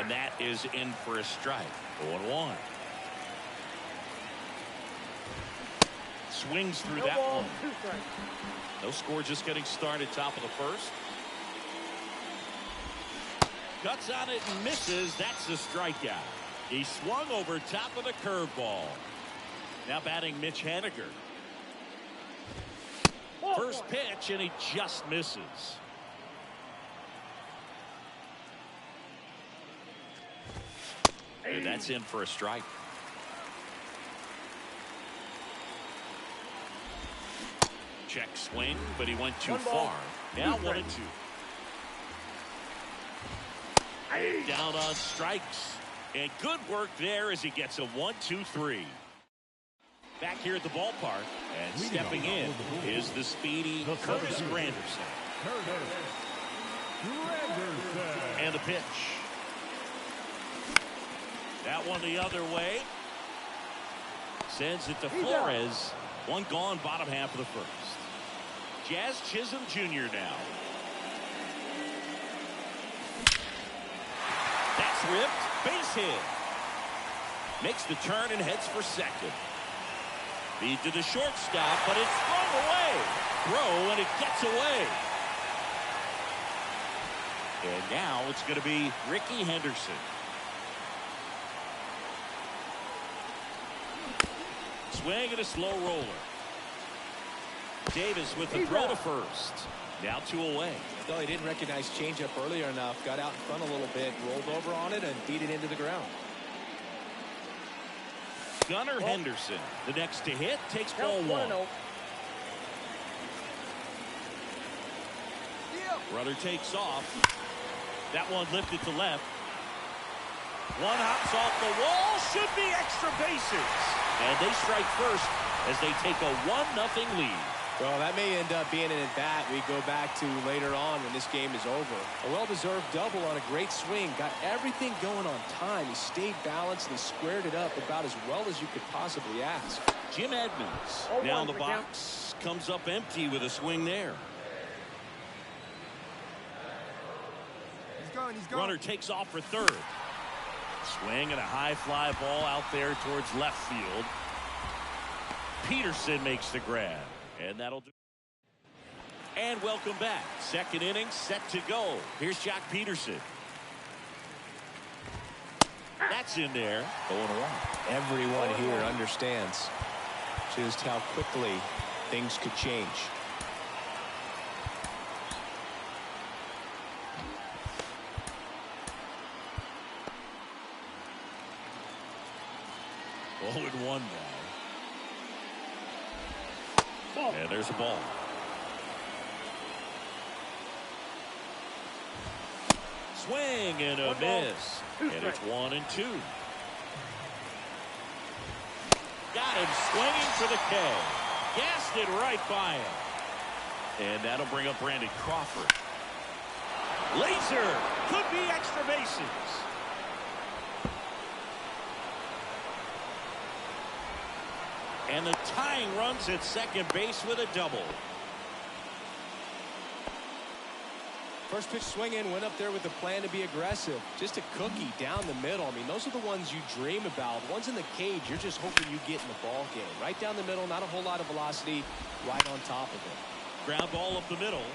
And that is in for a strike. 0-1. Swings through that one. No score, just getting started, top of the first. Cuts on it and misses. That's a strikeout. He swung over top of the curveball. Now batting Mitch Haniger. First pitch, and he just misses. And that's in for a strike. Check swing, but he went too far. Now 1-2. Down on strikes. And good work there as he gets a 1-2-3. Back here at the ballpark, and stepping in is the speedy Curtis Granderson. And the pitch. That one the other way. Sends it to Flores. One gone, bottom half of the first. Jazz Chisholm Jr. now. That's ripped. Base hit. Makes the turn and heads for second. Feed to the shortstop, but it's thrown away. Throw, and it gets away. And now it's going to be Ricky Henderson. Swing and a slow roller. Davis with the throw to first. Now 2 away. No, he didn't recognize changeup earlier enough. Got out in front a little bit, rolled over on it, and beat it into the ground. Gunnar Henderson, the next to hit, takes ball 1. Runner takes off. That one lifted to left. One hops off the wall. Should be extra bases. And they strike first as they take a 1-0 lead. Well, that may end up being an at-bat we go back to later on when this game is over. A well-deserved double on a great swing. Got everything going on time. He stayed balanced and he squared it up about as well as you could possibly ask. Jim Edmonds down the box. Comes up empty with a swing there. He's going. Runner takes off for third. Swing and a high fly ball out there towards left field. Peterson makes the grab. And that'll do. And welcome back. Second inning set to go. Here's Jock Peterson. That's in there. 0-1. Everyone here understands just how quickly things could change. Oh, and 1 now. And there's a ball. Swing and a miss. And it's 1-2. Got him swinging for the K. Gassed it right by him. And that'll bring up Brandon Crawford. Laser. Could be extra bases. And the tying runs at second base with a double. First pitch swing in, went up there with a plan to be aggressive. Just a cookie down the middle. I mean, those are the ones you dream about. Ones in the cage, you're just hoping you get in the ball game. Right down the middle, not a whole lot of velocity, right on top of it. Ground ball up the middle.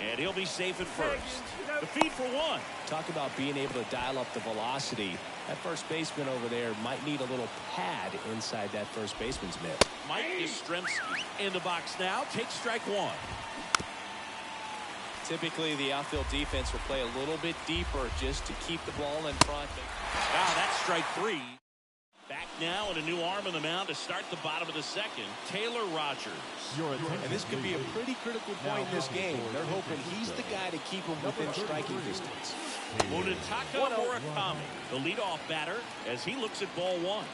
And he'll be safe at first. The feed for 1. Talk about being able to dial up the velocity. That first baseman over there might need a little pad inside that first baseman's mitt. Mike Yastrzemski in the box now. Takes strike 1. Typically, the outfield defense will play a little bit deeper just to keep the ball in front. Wow, that's strike 3. Back now and a new arm on the mound to start the bottom of the second. Taylor Rogers. And this could be a pretty critical point in this game. They're hoping he's the guy to keep him within striking distance. Munetaka Murakami, the leadoff batter, as he looks at ball 1.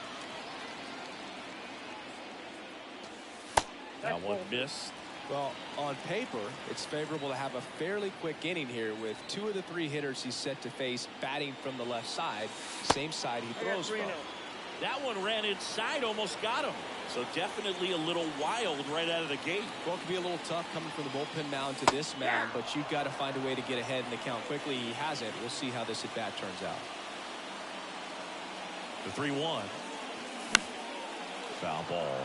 That one missed. Well, on paper, it's favorable to have a fairly quick inning here with 2 of the 3 hitters he's set to face batting from the left side, same side he throws from. That one ran inside, almost got him. So definitely a little wild right out of the gate. Well, it could be a little tough coming from the bullpen mound to this man, but you've got to find a way to get ahead in the count quickly. He hasn't. We'll see how this at-bat turns out. The 3-1. Foul ball.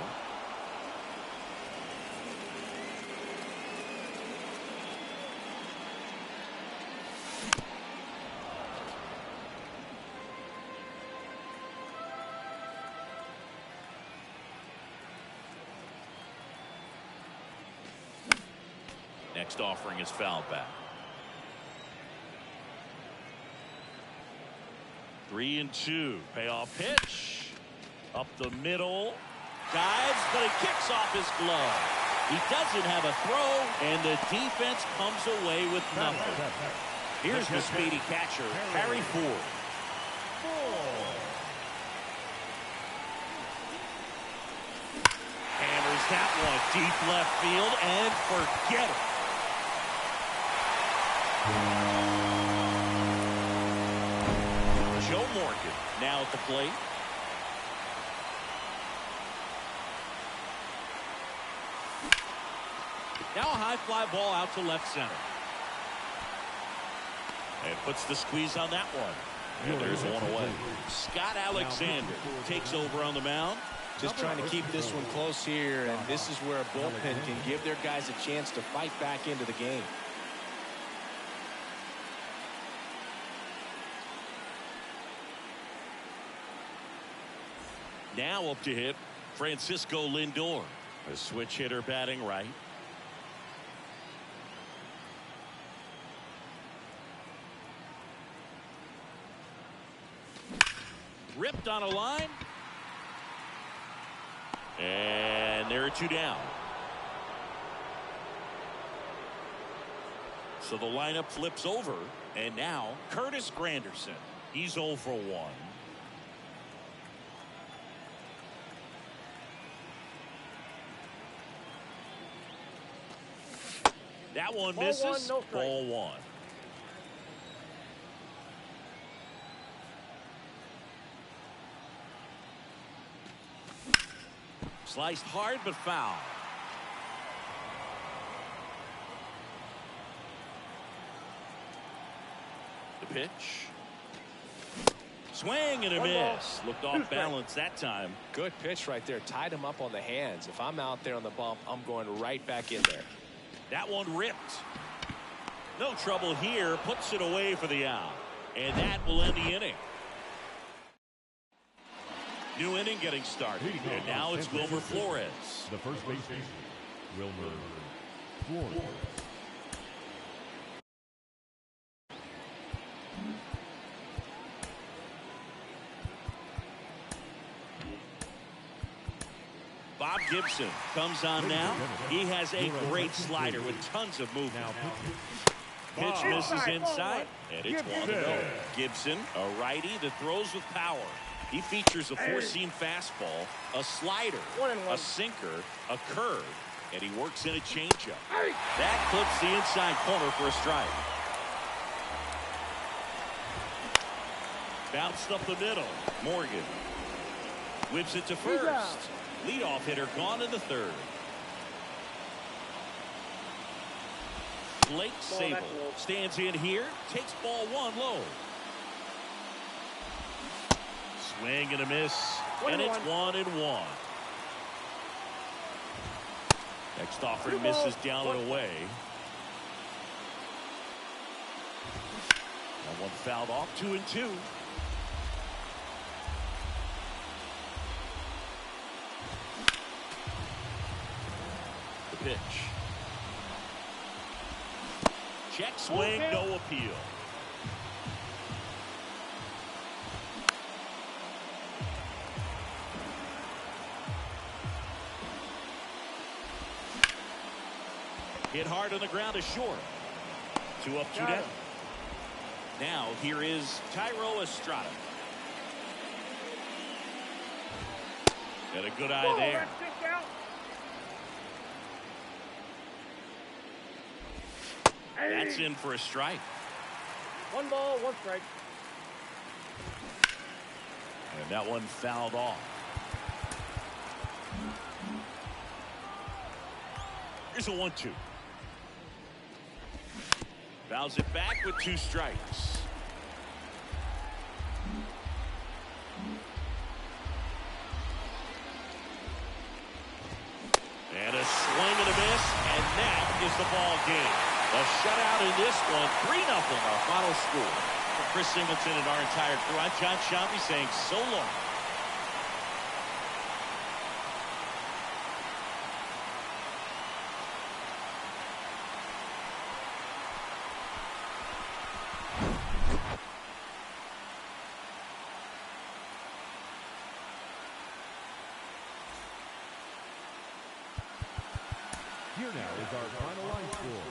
Next offering is fouled back. 3-2. Payoff pitch. Up the middle. Dives, but it kicks off his glove. He doesn't have a throw, and the defense comes away with nothing. Here's the speedy catcher, Harry Ford. Hammers that one deep left field, and forget it. Joe Morgan now at the plate. Now a high fly ball out to left center. And puts the squeeze on that one. And there's one away. Scott Alexander takes over on the mound. Just trying to keep this one close here, and this is where a bullpen can give their guys a chance to fight back into the game. Now up to hit Francisco Lindor, a switch hitter batting right. Ripped on a line. And there are two down. So the lineup flips over, and now Curtis Granderson. He's 0 for 1. That one misses. Ball 1. Sliced hard but foul. The pitch. Swing and a miss. Looked off balance that time. Good pitch right there. Tied him up on the hands. If I'm out there on the bump, I'm going right back in there. That one ripped. No trouble here. Puts it away for the out. And that will end the inning. New inning getting started. And now it's Wilmer Flores. The first baseman, Wilmer Flores. Bob Gibson comes on now. He has a great slider with tons of movement. Pitch misses inside, and it's 1-0. Gibson, a righty that throws with power. He features a four-seam fastball, a slider, a sinker, a curve, and he works in a changeup. That clips the inside corner for a strike. Bounced up the middle. Morgan whips it to first. Leadoff hitter gone in the third. Blake Sable stands in here, takes ball 1 low. Swing and a miss, and it's 1-1. Next offering misses down and away. That one fouled off. 2-2. The pitch. Check swing, no appeal. Hit hard on the ground is short. 2 up, 2 down. Now here is Tyro Estrada. Got a good eye there. That's in for a strike. 1 ball, 1 strike. And that one fouled off. Here's a 1-2. Fouls it back with 2 strikes. And a swing and a miss, and that is the ball game. A shutout in this one, 3-0 our final score. For Chris Singleton and our entire crew, I'm John Shampi saying so long. Here now is our final line score.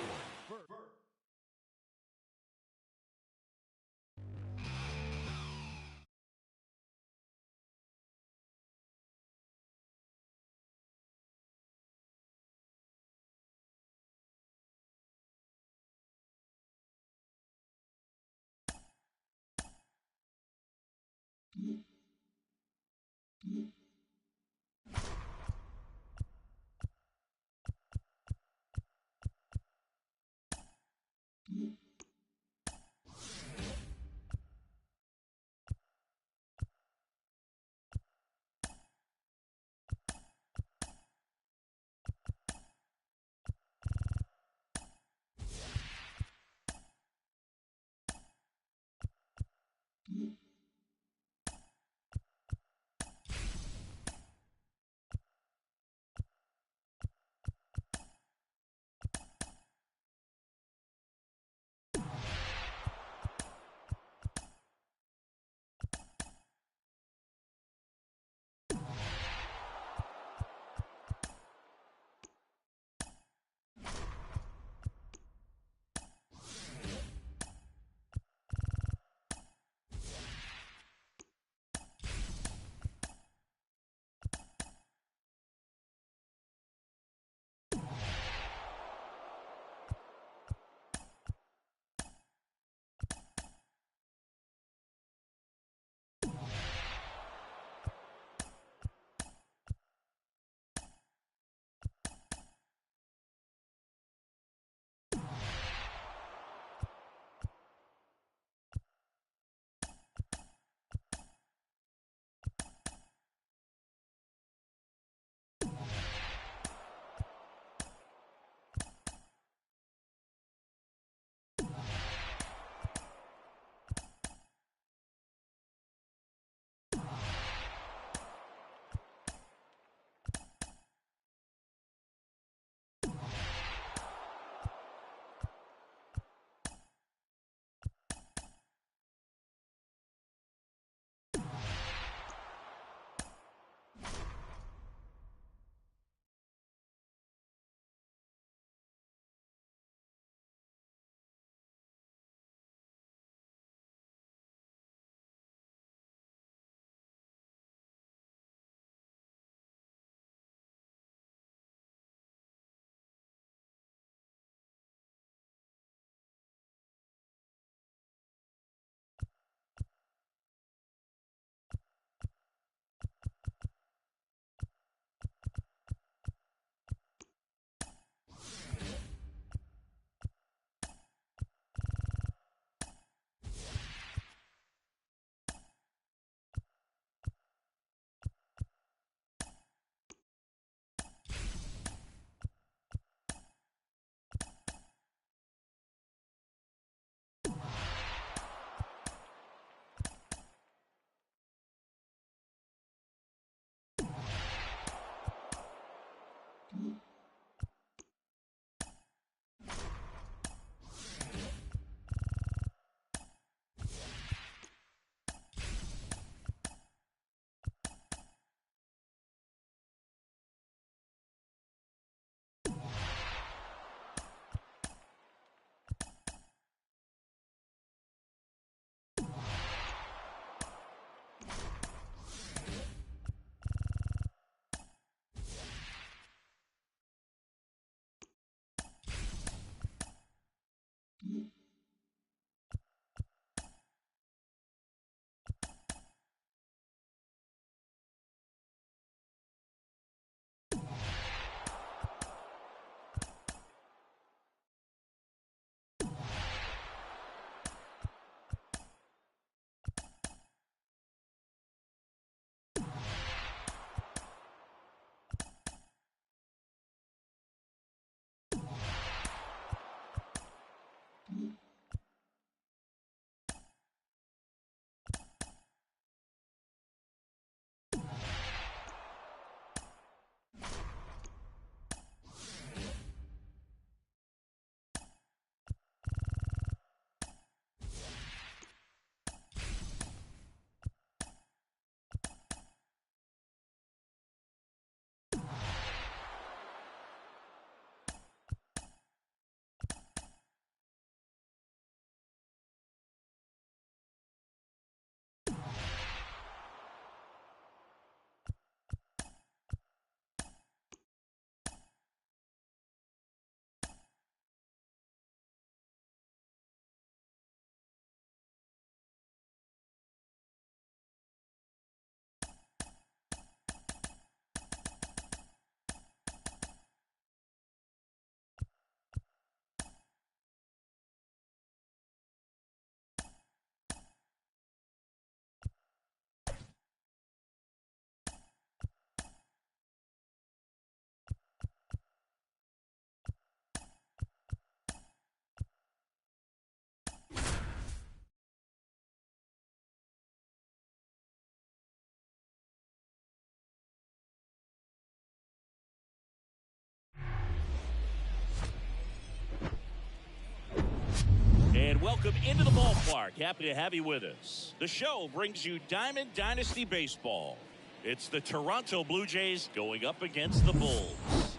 welcome into the ballpark. Happy to have you with us. The show brings you Diamond Dynasty Baseball. It's the Toronto Blue Jays going up against the Bulls.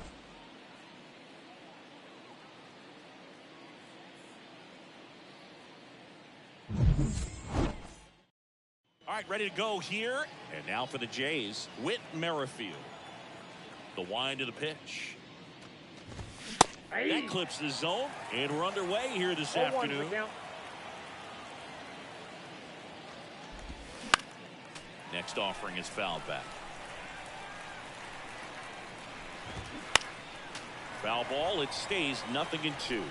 All right, ready to go here. And now for the Jays, Whit Merrifield. The wind of the pitch. That clips the zone, and we're underway here this afternoon. Next offering is fouled back. Foul ball, it stays 0-2.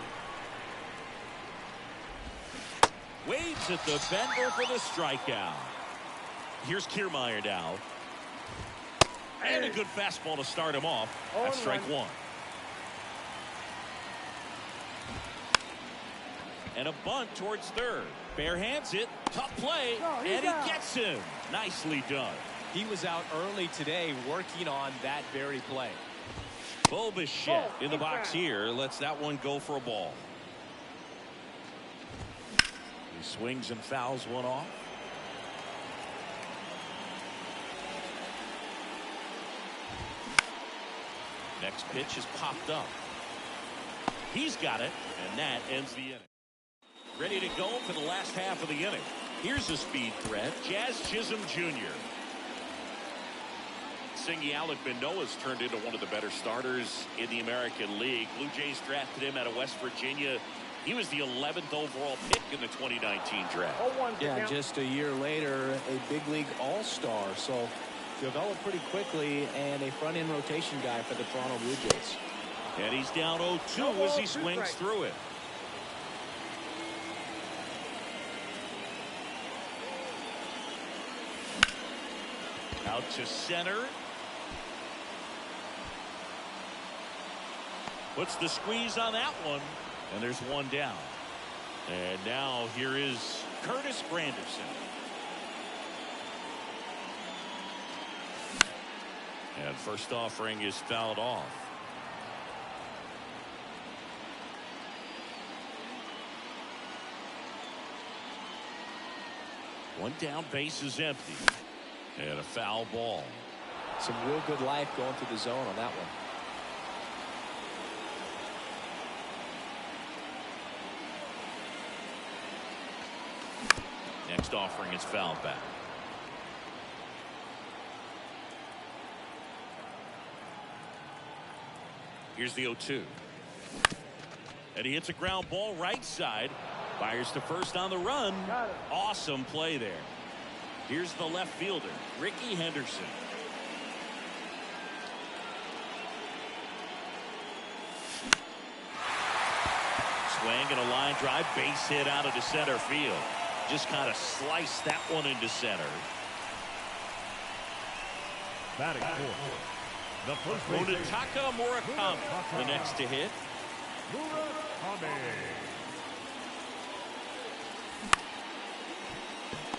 Waves at the bender for the strikeout. Here's Kiermaier now. And a good fastball to start him off. That's strike one. And a bunt towards third. Bare hands it. Tough play. And he gets him. Nicely done. He was out early today working on that very play. Bo Bichette in the box here. Lets that one go for a ball. He swings and fouls one off. Next pitch is popped up. He's got it, and that ends the inning. Ready to go for the last half of the inning. Here's a speed threat, Jazz Chisholm Jr. Singy Alec Manoah's turned into one of the better starters in the American League. Blue Jays drafted him out of West Virginia. He was the 11th overall pick in the 2019 draft. Yeah, just a year later, a big league all-star. So developed pretty quickly and a front-end rotation guy for the Toronto Blue Jays. And he's down 0-2 as he swings through it. Out to center. Puts the squeeze on that one. And there's one down. And now here is Curtis Granderson. And first offering is fouled off. One down, base is empty. And a foul ball. Some real good life going through the zone on that one. Next offering is fouled back. Here's the 0-2. And he hits a ground ball right side. Fires to first on the run. Awesome play there. Here's the left fielder, Ricky Henderson. Swing and a line drive, base hit out into center field. Just kind of sliced that one into center. Batting fourth, the first baseman, Munetaka Murakami, the next to hit. Murakami.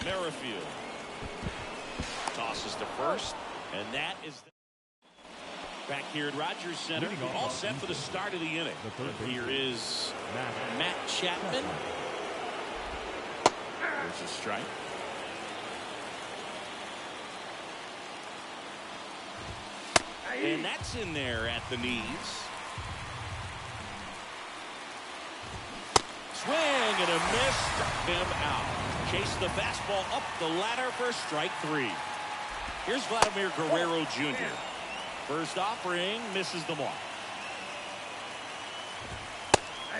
Merrifield tosses to first, and that is back here at Rogers Center. All set for the start of the inning. Here is Matt Chapman. There's a strike. And that's in there at the knees. Swing and a miss. Him out. Chase the fastball up the ladder for strike three. Here's Vladimir Guerrero Jr. First offering misses the mark.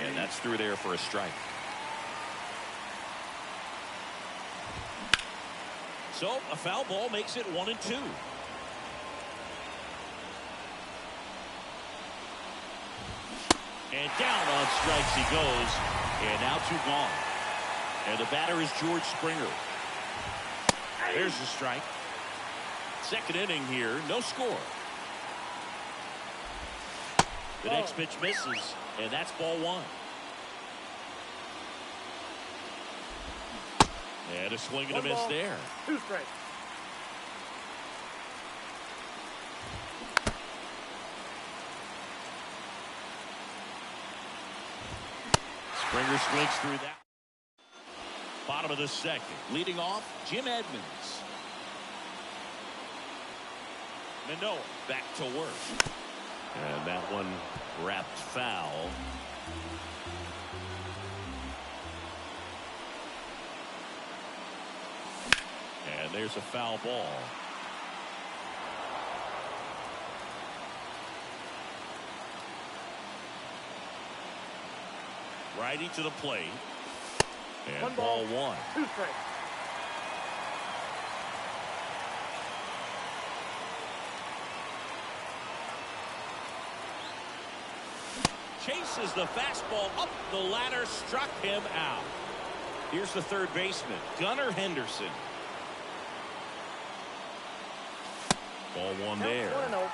And that's through there for a strike. So a foul ball makes it 1-2. And down on strikes he goes. And now two gone. And the batter is George Springer. There's the strike. Second inning here, no score. The next pitch misses, and that's ball one. And a swing and a miss there. 2 strikes. Springer swings through that. Bottom of the second. Leading off, Jim Edmonds. Manoah back to work. And that one wrapped foul. And there's a foul ball. Righty to the plate. And ball one. 2 strikes. Chases the fastball up the ladder, struck him out. Here's the third baseman, Gunnar Henderson. Ball one there. 1-0.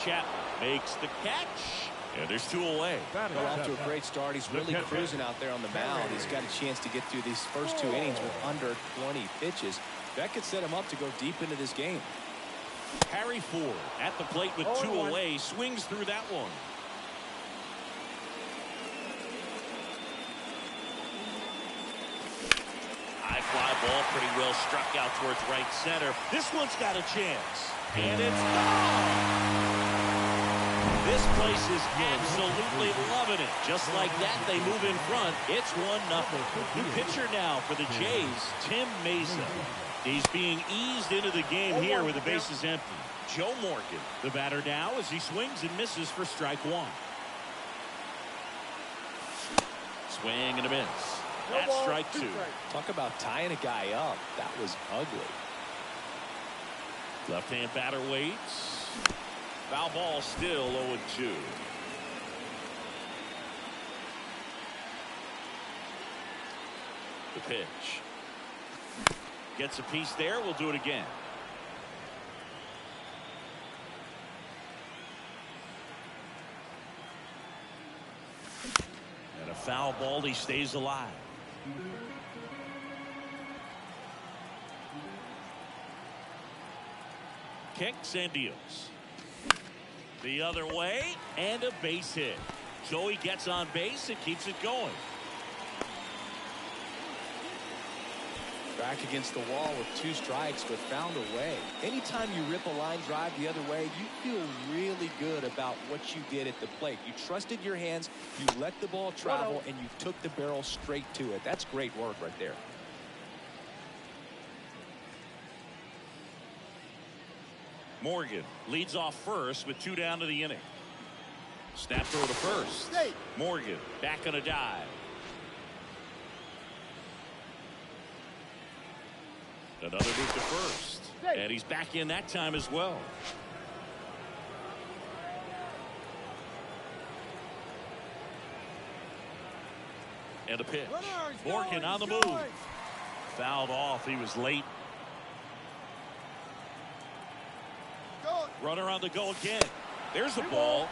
Chapman makes the catch. And there's 2 away. Got off to a great start. He's really cruising out there on the mound. He's got a chance to get through these first 2 innings with under 20 pitches. That could set him up to go deep into this game. Harry Ford at the plate with 2 away. Swings through that one. High fly ball pretty well struck out towards right center. This one's got a chance. And it's gone. This place is absolutely loving it. Just like that, they move in front. It's 1-0. New pitcher now for the Jays, Tim Mesa. He's being eased into the game here with the bases empty. Joe Morgan, the batter now, as he swings and misses for strike 1. Swing and a miss. That's strike 2. Talk about tying a guy up. That was ugly. Left-hand batter waits. Foul ball, still 0-2. The pitch. Gets a piece there. We'll do it again. And a foul ball. He stays alive. Kicks and deals. The other way, and a base hit. So he gets on base and keeps it going. Back against the wall with 2 strikes, but found a way. Anytime you rip a line drive the other way, you feel really good about what you did at the plate. You trusted your hands, you let the ball travel, and you took the barrel straight to it. That's great work right there. Morgan leads off first with 2 down to the inning. Snap throw to first. Morgan back on a dive. Another move to first. And he's back in that time as well. And a pitch. Morgan on the move. Fouled off. He was late. Runner on the go again. There's a ball.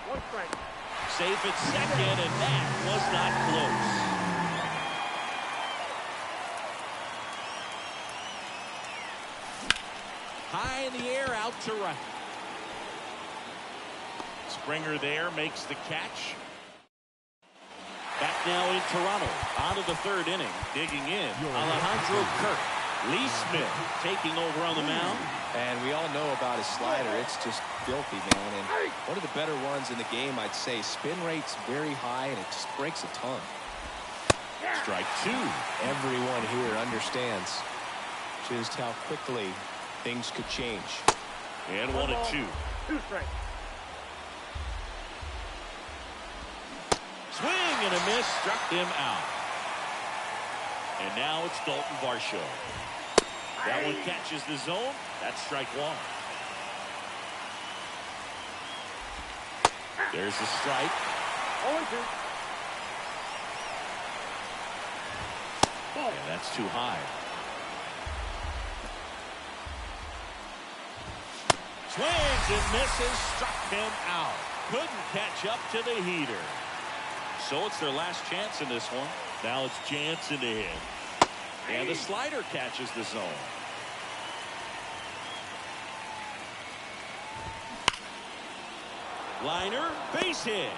Safe at second, and that was not close. High in the air, out to right. Springer there makes the catch. Back now in Toronto. On to the 3rd inning. Digging in. Alejandro Kirk. Lee Smith taking over on the mound. And we all know about his slider. It's just filthy, man. And one of the better ones in the game, I'd say. Spin rate's very high, and it just breaks a ton. Strike 2. Everyone here understands just how quickly things could change. And 1-2. 2 strikes. Swing and a miss, struck him out. And now it's Dalton Varsho. That one catches the zone. That's strike 1. There's the strike. 0-2. And that's too high. Swings and misses, struck him out. Couldn't catch up to the heater. So it's their last chance in this one. Now it's Jansen to hit. And the slider catches the zone. Liner, base hit.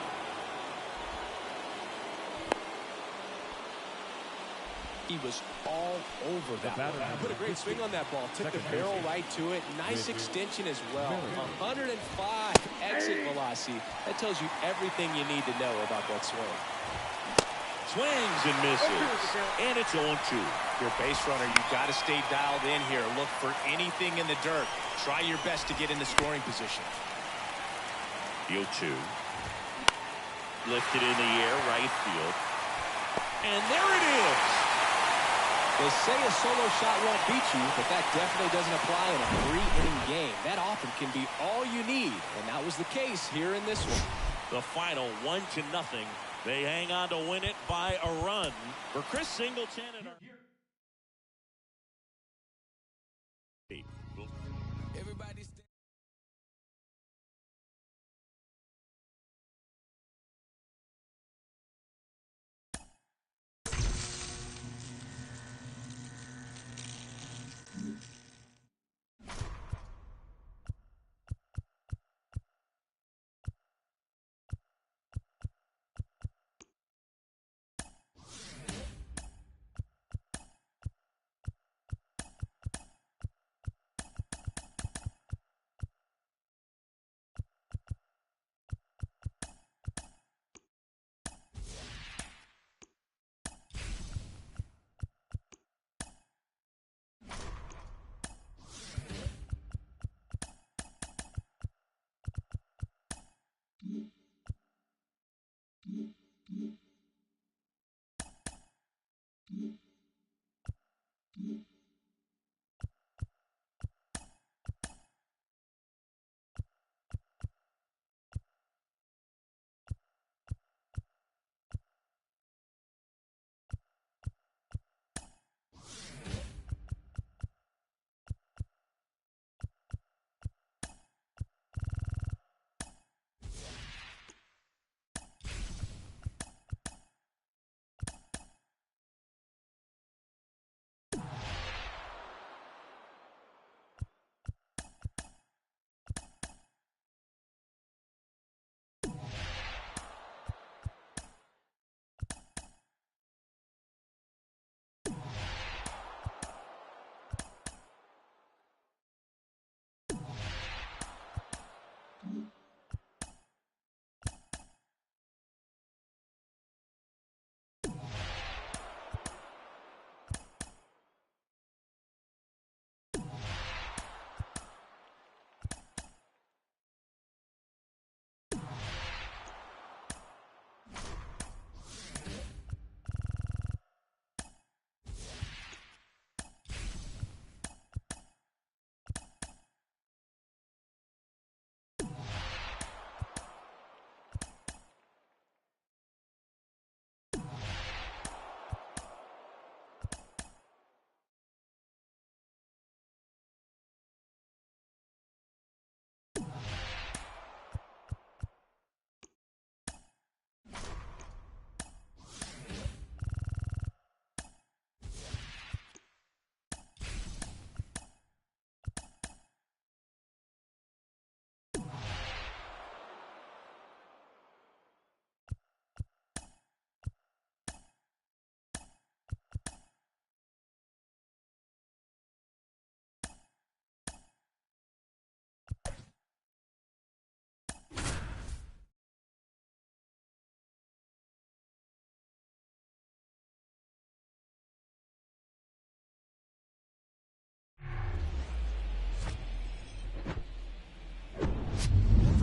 He was all over that one. Put a great swing on that ball. Took the barrel right to it. Nice extension as well. 105 exit velocity. That tells you everything you need to know about that swing. Swings and misses. And it's 0-2. Your base runner, you got to stay dialed in here. Look for anything in the dirt. Try your best to get in the scoring position. 0-2. Lifted in the air, right field. And there it is. They say a solo shot won't beat you, but that definitely doesn't apply in a 3-inning game. That often can be all you need, and that was the case here in this one. The final 1-0. They hang on to win it by a run. For Chris Singleton and Everybody's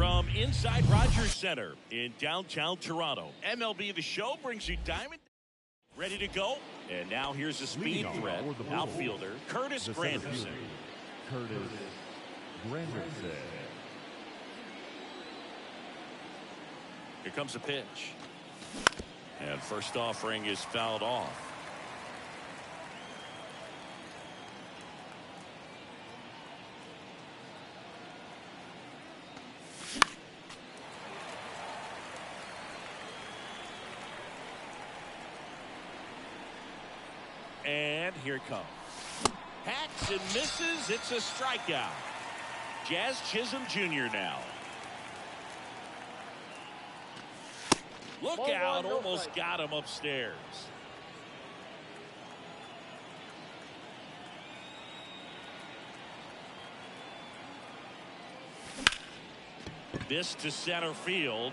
from inside Rogers Center in downtown Toronto, MLB The Show brings you Diamond. Ready to go? And now here's a speed threat, outfielder Curtis Granderson. Curtis Granderson. Here comes a pitch. And first offering is fouled off. And here it comes. Hacks and misses. It's a strikeout. Jazz Chisholm Jr. now. Look Ball out, one, no almost strike. got him upstairs. This to center field.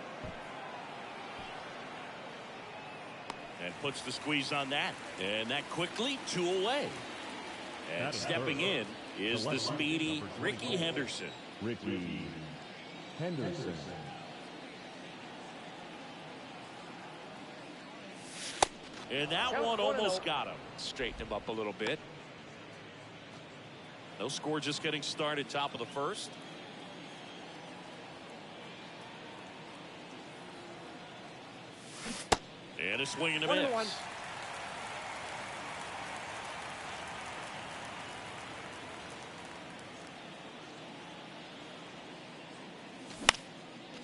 And puts the squeeze on that. And that quickly, 2 away. And stepping in is the speedy Ricky Henderson. Ricky Henderson. And that one almost got him. Straighten him up a little bit. No score, just getting started, top of the first. And a swing and a miss. 1-1.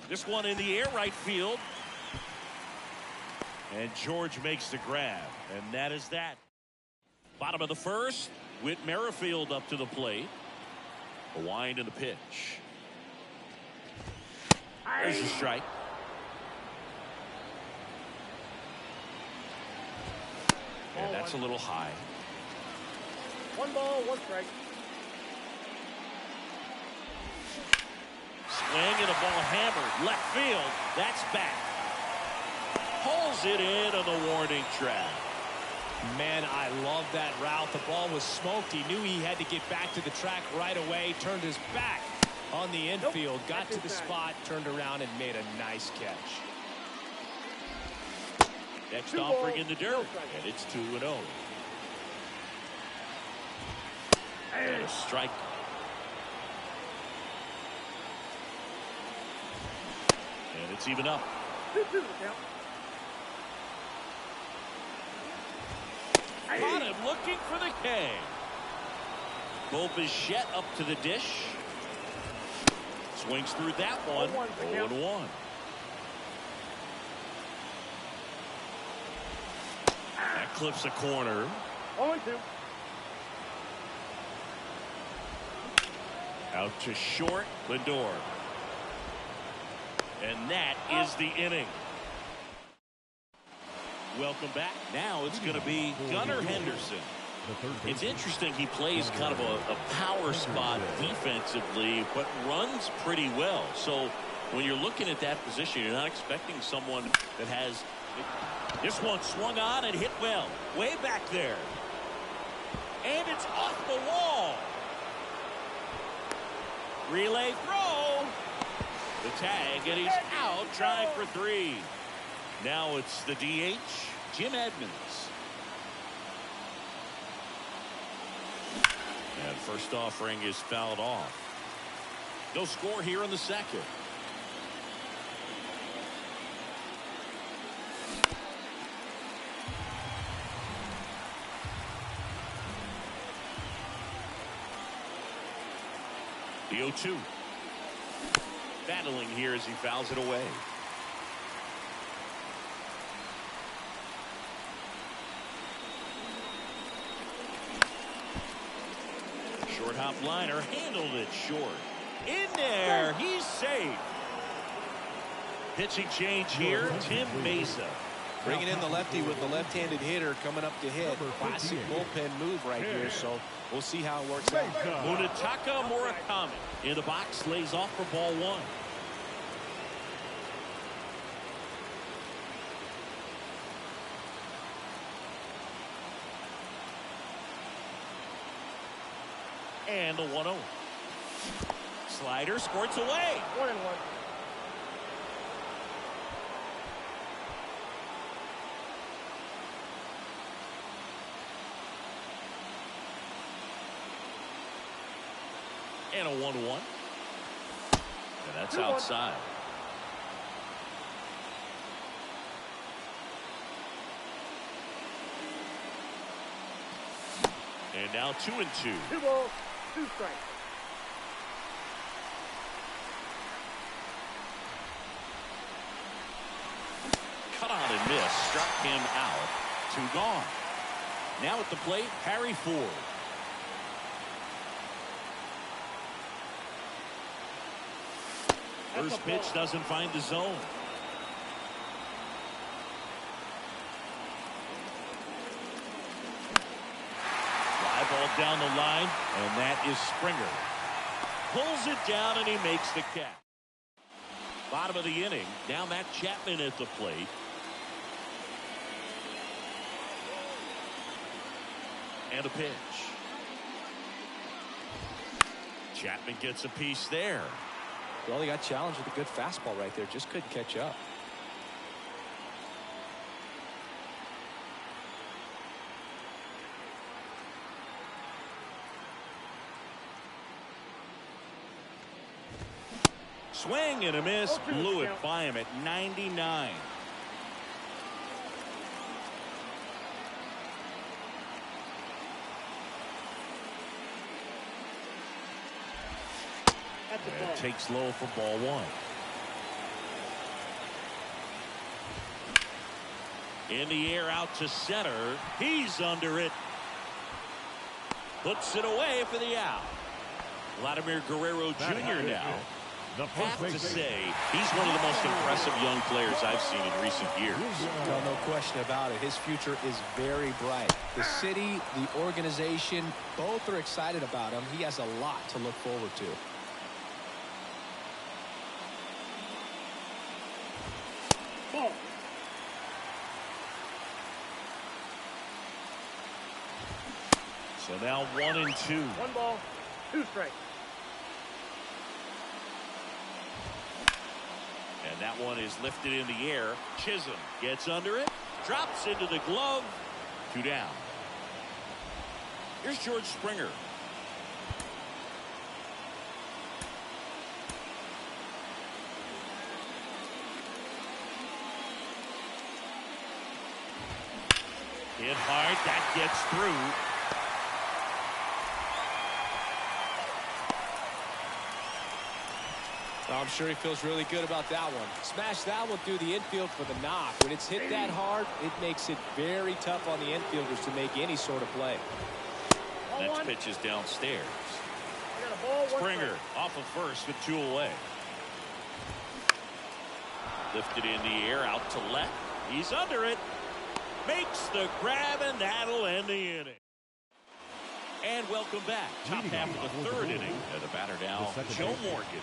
This one in the air, right field. And George makes the grab. And that is that. Bottom of the first. Whit Merrifield up to the plate. A wind and the pitch. There's the strike. And that's a little high. 1 ball, 1 strike. Swing and a ball hammered. Left field. That's back. Pulls it in on the warning track. Man, I love that route. The ball was smoked. He knew he had to get back to the track right away. Turned his back on the infield. Got to the spot, turned around, and made a nice catch. Next 2 offering balls, in the dirt. no strike. And it's 2-0. And a strike. And it's even up. 2-2 the count. Caught him looking for the K. Bo Bichette up to the dish. Swings through that one. 0-1. That clips a corner. 0-2. Out to short, Lindor. And that is the inning. Welcome back. Now it's going to be Gunnar Henderson. It's interesting, he plays kind of a power spot defensively, but runs pretty well. So when you're looking at that position, you're not expecting someone that has... This one swung on and hit well. Way back there. And it's off the wall. Relay throw. The tag, and he's out trying for 3. Now it's the DH, Jim Edmonds. And first offering is fouled off. No score here in the second. The 0-2. Battling here as he fouls it away. Short hop liner, handled it short. In there, he's safe. Pitching change here, Tim Mesa. Bringing in the lefty with the left-handed hitter coming up to hit. Classic bullpen move right here, so we'll see how it works out. Munetaka Murakami in the box, lays off for ball 1. And the 1-0. Slider squirts away. 1-1. And a 1-1. And that's 2-1. outside. And now 2-2. 2 balls, 2 strikes. Cut on and miss. Struck him out. 2 gone. Now at the plate, Harry Ford. First pitch doesn't find the zone. ball down the line, and that is Springer. Pulls it down, and he makes the catch. Bottom of the inning. Now Matt Chapman at the plate. And a pitch. Chapman gets a piece there. Well, he got challenged with a good fastball right there. Just couldn't catch up. Swing and a miss. Blew it by him at 99. And takes low for ball one. In the air out to center. He's under it. Puts it away for the out. Vladimir Guerrero Jr. now. Have to say, he's one of the most impressive young players I've seen in recent years. Well, no question about it. His future is very bright. The city, the organization, both are excited about him. He has a lot to look forward to. Ball. So now 1-2. 1 ball, 2 strikes. And that one is lifted in the air. Chisholm gets under it, drops into the glove. 2 down. Here's George Springer. Hit hard. That gets through. I'm sure he feels really good about that one. Smash that one through the infield for the knock. When it's hit that hard, it makes it very tough on the infielders to make any sort of play. Next pitch is downstairs. I got a ball, 1 Springer strike. off of first with 2 away. Lifted in the air out to left. He's under it. Makes the grab, and that'll end the inning. And welcome back. Top half of the 3rd inning. And the batter now, Joe Morgan.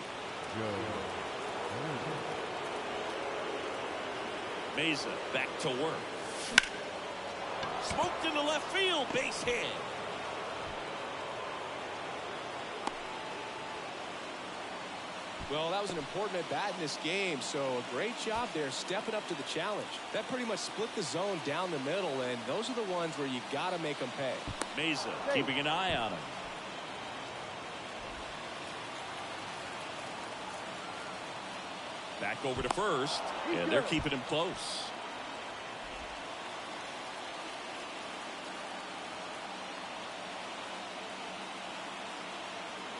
Mesa back to work. Smoked into left field. Base hit. Well, that was an important at bat in this game, so a great job there stepping up to the challenge. That pretty much split the zone down the middle, and those are the ones where you got to make them pay. Mesa keeping an eye on him. Back over to first, and they're keeping him close.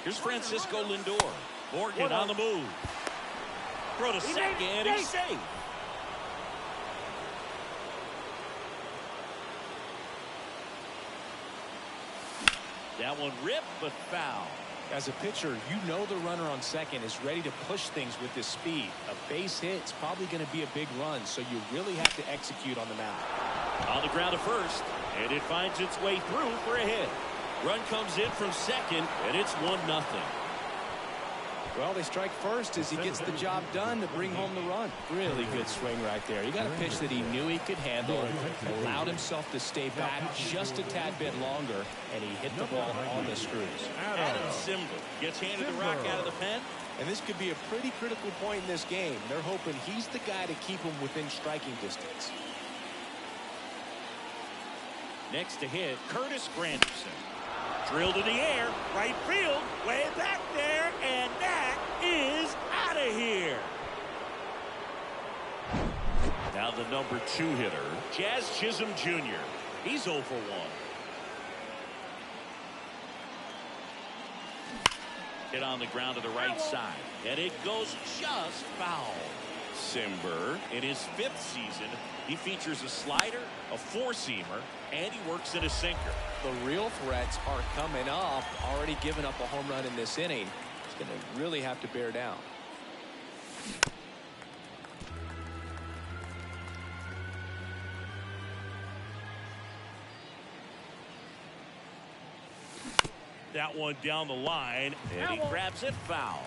Here's Francisco Lindor. Morgan on the move. Throw to second, he's safe. That one ripped, but foul. As a pitcher, you know the runner on second is ready to push things with this speed. A base hit is probably going to be a big run, so you really have to execute on the mound. On the ground to first, and it finds its way through for a hit. Run comes in from second, and it's 1-0. Well, they strike first as he gets the job done to bring home the run. Really good swing right there. He got a pitch that he knew he could handle, allowed himself to stay back just a tad bit longer, and he hit the ball on the screws. Adam Simber gets handed the rock out of the pen. And this could be a pretty critical point in this game. They're hoping he's the guy to keep him within striking distance. Next to hit, Curtis Granderson. Drilled in the air, right field, way back there, and that is out of here. Now the number 2 hitter, Jazz Chisholm Jr. He's 0 for 1. Hit on the ground to the right side, and it goes just foul. Simber, in his 5th season, he features a slider, a 4-seamer, and he works in a sinker. The real threats are coming up. Already given up a home run in this inning. He's going to really have to bear down. that one down the line, and he grabs it foul.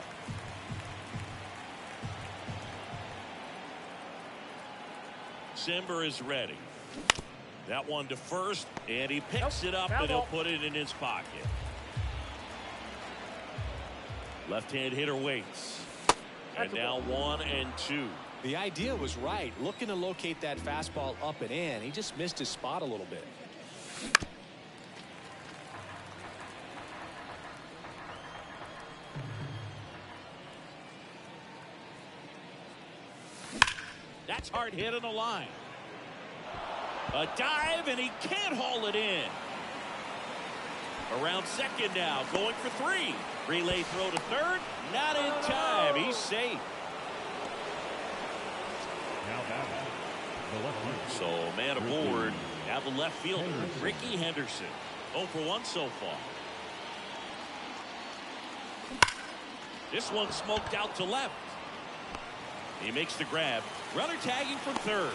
Simber is ready. That one to first, and he picks it up, and he'll put it in his pocket. Left-hand hitter waits. And now 1-2. The idea was right. Looking to locate that fastball up and in. He just missed his spot a little bit. That's hard hit on the line. A dive, and he can't haul it in. Around second now, going for 3. Relay throw to third. Not in time. He's safe. Now batting, the left fielder. So man aboard. Now the left fielder, Ricky Henderson. 0 for 1 so far. This one smoked out to left. He makes the grab. Runner tagging from third.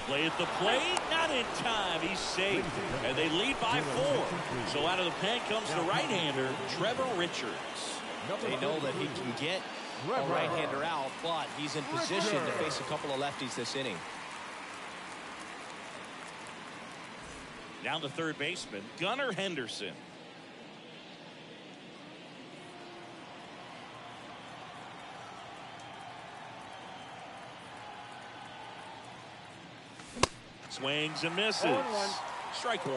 Play at the plate, not in time. He's safe, and they lead by 4. So out of the pen comes the right-hander, Trevor Richards. They know that he can get a right-hander out, but he's in position to face a couple of lefties this inning. Down the third baseman, Gunnar Henderson. Swings and misses. Strike 1.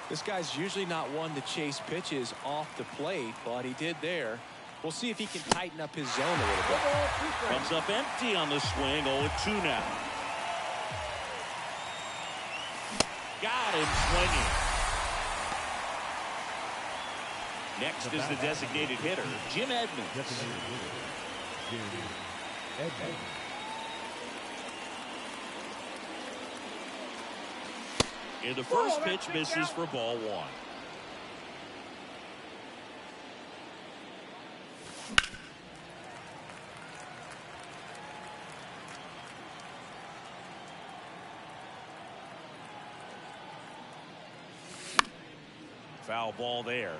This guy's usually not one to chase pitches off the plate, but he did there. We'll see if he can tighten up his zone a little bit. Comes up empty on the swing. 0-2 now. Got him swinging. Next is the designated hitter, Jim Edmonds. And the first pitch misses for ball 1. Foul ball there.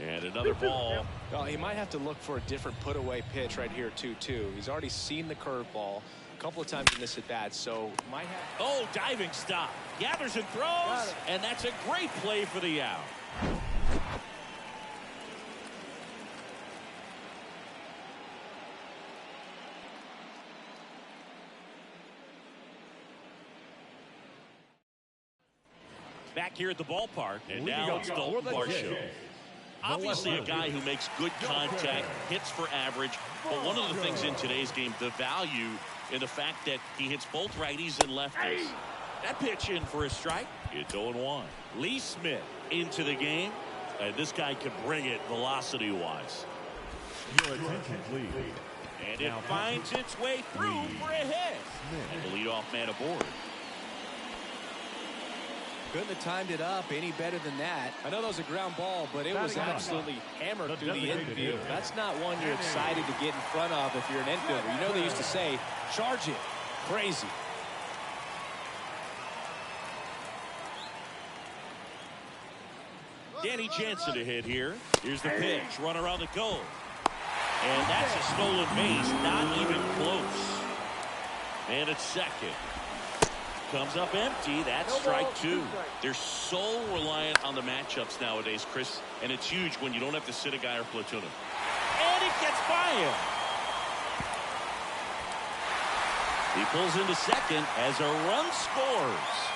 And another ball. Well, he might have to look for a different put-away pitch right here, 2-2. He's already seen the curveball a couple of times in this at-bat, so might have... Oh, diving stop. Gathers and throws, and that's a great play for the out. Back here at the ballpark, and now it's Dalton Varsho. Obviously a guy who makes good contact, hits for average, but one of the things in today's game, the value in the fact that he hits both righties and lefties. That pitch in for a strike. It's 0-1. Lee Smith into the game, and this guy can bring it velocity-wise. Your attention, please. And it finds its way through for a hit. And the leadoff man aboard. Couldn't have timed it up any better than that. I know that was a ground ball, but it was absolutely hammered through the infield. That's not one you're excited to get in front of if you're an infielder. You know they used to say, charge it. Crazy. Danny Jansen to hit here. Here's the pitch. Runner on the go. And that's a stolen base. Not even close. And it's second. Comes up empty. That's strike 2. They're so reliant on the matchups nowadays, Chris, and it's huge when you don't have to sit a guy or platoon him. And it gets by him. He pulls into second as a run scores.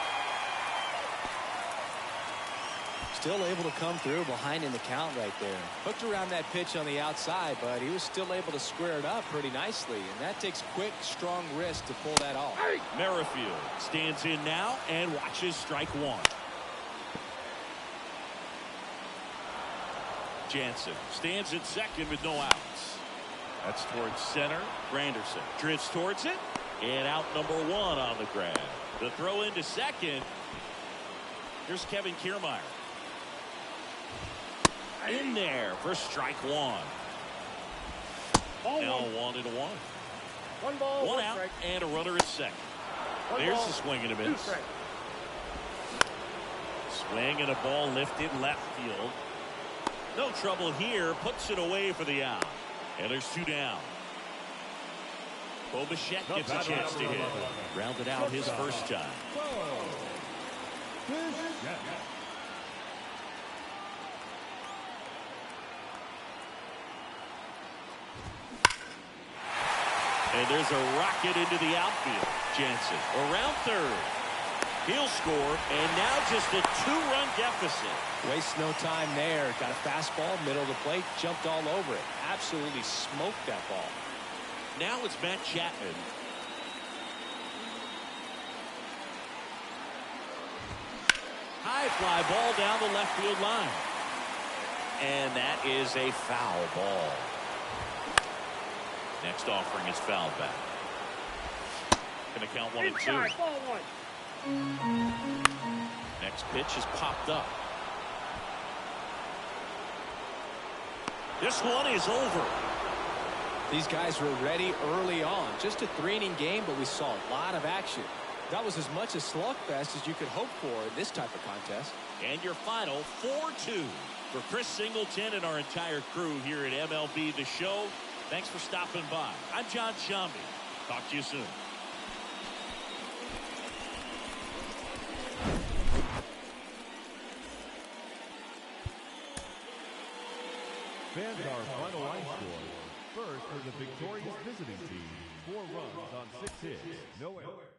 Still able to come through behind in the count right there. Hooked around that pitch on the outside, but he was still able to square it up pretty nicely. And that takes quick, strong wrist to pull that off. Merrifield stands in now and watches strike 1. Jansen stands at second with no outs. That's towards center. Granderson drifts towards it. And out number 1 on the grab. The throw into second. Here's Kevin Kiermaier. In there for strike 1. Now 1-1. One ball, 1 one out strike. and a runner at second. There's a swing and a miss. Swing and a ball lifted left field. No trouble here. Puts it away for the out. And there's 2 down. Bo Bichette gets a chance to hit. Rounded out his first time. And there's a rocket into the outfield. Jansen around third. He'll score, and now just a 2-run deficit. Waste no time there. Got a fastball, middle of the plate, jumped all over it. Absolutely smoked that ball. Now it's Matt Chapman. High fly ball down the left field line. And that is a foul ball. Next offering is fouled back. Going to count 1-2. Next pitch is popped up. This one is over. These guys were ready early on. Just a 3-inning game, but we saw a lot of action. That was as much a slugfest as you could hope for in this type of contest. And your final 4-2 for Chris Singleton and our entire crew here at MLB The Show. Thanks for stopping by. I'm John Shambi. Talk to you soon. Fans, our final line score. First for the victorious visiting team. 4 runs on 6 hits. No errors.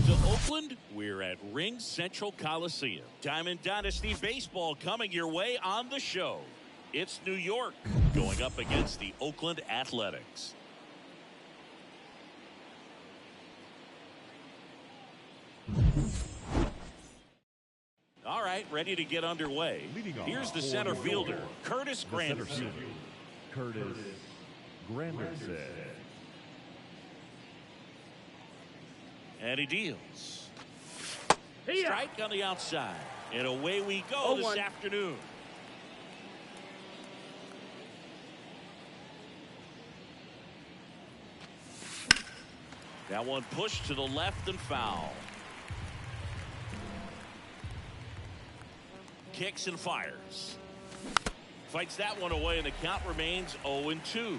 to Oakland. We're at Ring Central Coliseum. Diamond Dynasty Baseball coming your way on the show. It's New York going up against the Oakland Athletics. All right, ready to get underway. Here's the center fielder, Curtis Granderson. Curtis Granderson. And he deals. Hey, Strike on the outside. And away we go this afternoon. That one pushed to the left and foul. Kicks and fires. Fights that one away, and the count remains 0-2.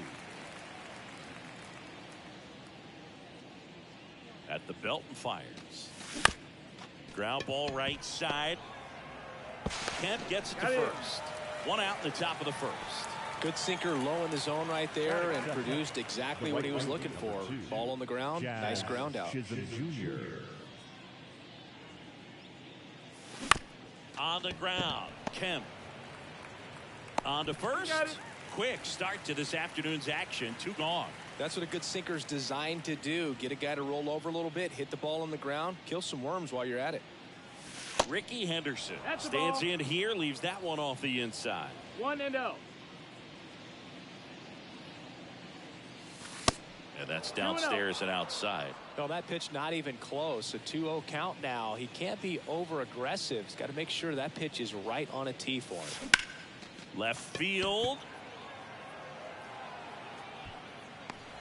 At the belt and fires. Ground ball right side. Kemp gets it to first. One out in the top of the first. Good sinker low in the zone right there and produced exactly what he was looking for. Ball on the ground. Nice ground out. On the ground. Kemp. On to first. Quick start to this afternoon's action. 2 gone. That's what a good sinker's designed to do. Get a guy to roll over a little bit, hit the ball on the ground, kill some worms while you're at it. Ricky Henderson stands in here, leaves that one off the inside. 1-0. And that's downstairs and outside. No, that pitch not even close. A 2-0 count now. He can't be over aggressive. He's got to make sure that pitch is right on a tee for him. Left field.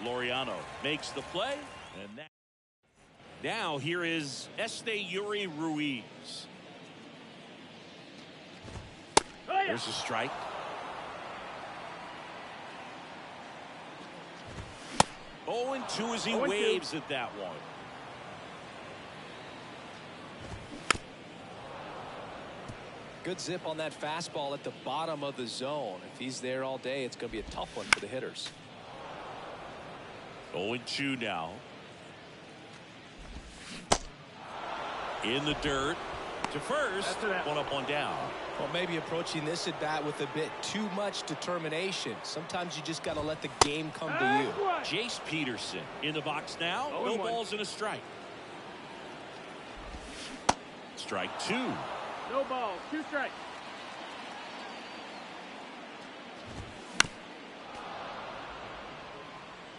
Laureano makes the play. And that. Now here is Yuri Ruiz. There's a strike. Oh, and 2 as he waves at that one. Good zip on that fastball at the bottom of the zone. If he's there all day, it's going to be a tough one for the hitters. 0-2 now. In the dirt. To first. One up, one down. Well, maybe approaching this at bat with a bit too much determination. Sometimes you just got to let the game come to you. Jace Peterson in the box now. No balls and a strike. Strike 2. No balls. 2 strikes.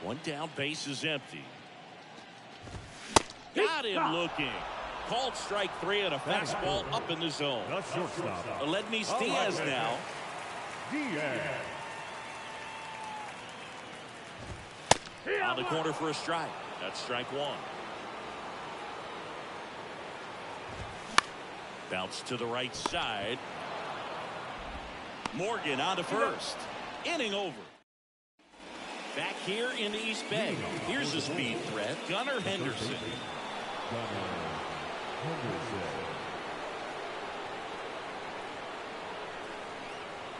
One down, base is empty. Got him looking. Called strike 3 and a fastball up in the zone. The shortstop. Aledmys Diaz now. On the corner for a strike. That's strike 1. Bounce to the right side. Morgan on to first. Inning over. Back here in the East Bay. Here's a speed threat. Gunnar Henderson.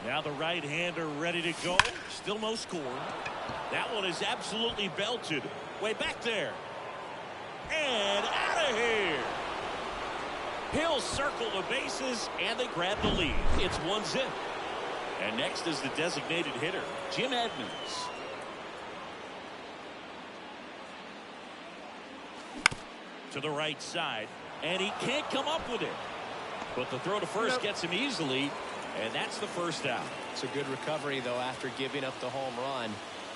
Now the right-hander ready to go. Still no score. That one is absolutely belted. Way back there. And out of here. He'll circle the bases, and they grab the lead. It's 1-0. And next is the designated hitter, Jim Edmonds. To the right side, and he can't come up with it. But the throw to first gets him easily, and that's the first out. It's a good recovery, though, after giving up the home run.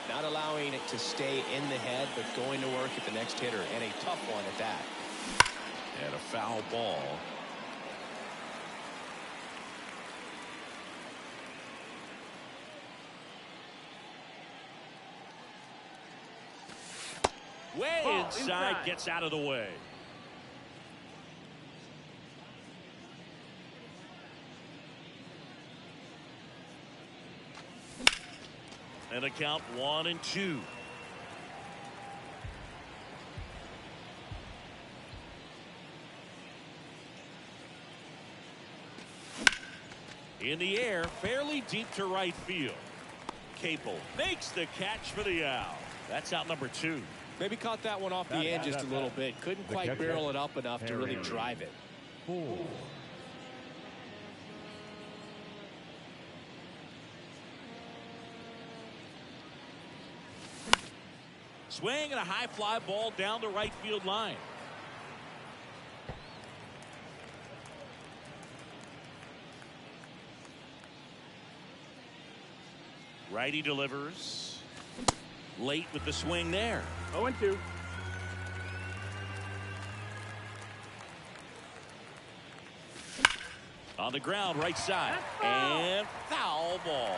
Not allowing it to stay in the head, but going to work at the next hitter, and a tough one at that. And a foul ball. Way inside, gets out of the way. And the count 1-2. In the air, fairly deep to right field. Capel makes the catch for the out. That's out number 2. Maybe caught that one off the end just a little bit. Couldn't quite barrel it up enough to really drive it. 4. Swing and a high fly ball down the right field line. Righty delivers. Late with the swing there. 0-2. On the ground, right side. And foul ball.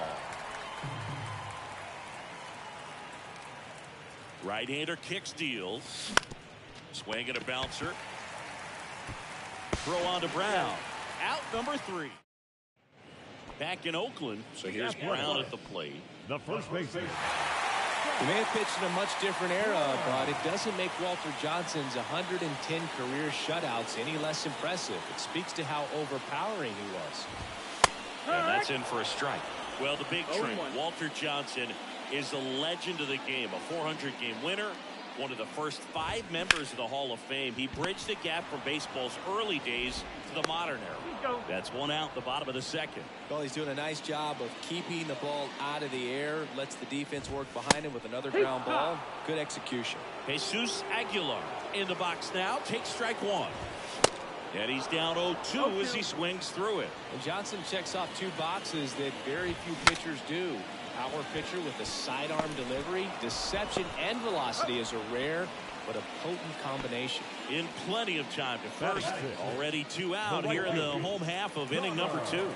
Right-hander kick steals. Swing and a bouncer. Throw on to Brown. Out number 3. Back in Oakland, so here's Brown at the plate. The first baseman. He may have pitched in a much different era, but it doesn't make Walter Johnson's 110 career shutouts any less impressive. It speaks to how overpowering he was. And that's in for a strike. Well, the big trick, Walter Johnson is a legend of the game, a 400-game winner, one of the first 5 members of the Hall of Fame. He bridged the gap from baseball's early days to the modern era. That's 1 out, the bottom of the 2nd. Well, he's doing a nice job of keeping the ball out of the air, lets the defense work behind him with another ground ball. Good execution. Jesus Aguilar in the box now, takes strike 1. And he's down 0-2 as he swings through it. And Johnson checks off 2 boxes that very few pitchers do. Power pitcher with a sidearm delivery. Deception and velocity is a rare but a potent combination. In plenty of time to first. Already 2 out here in the home half of inning number 2.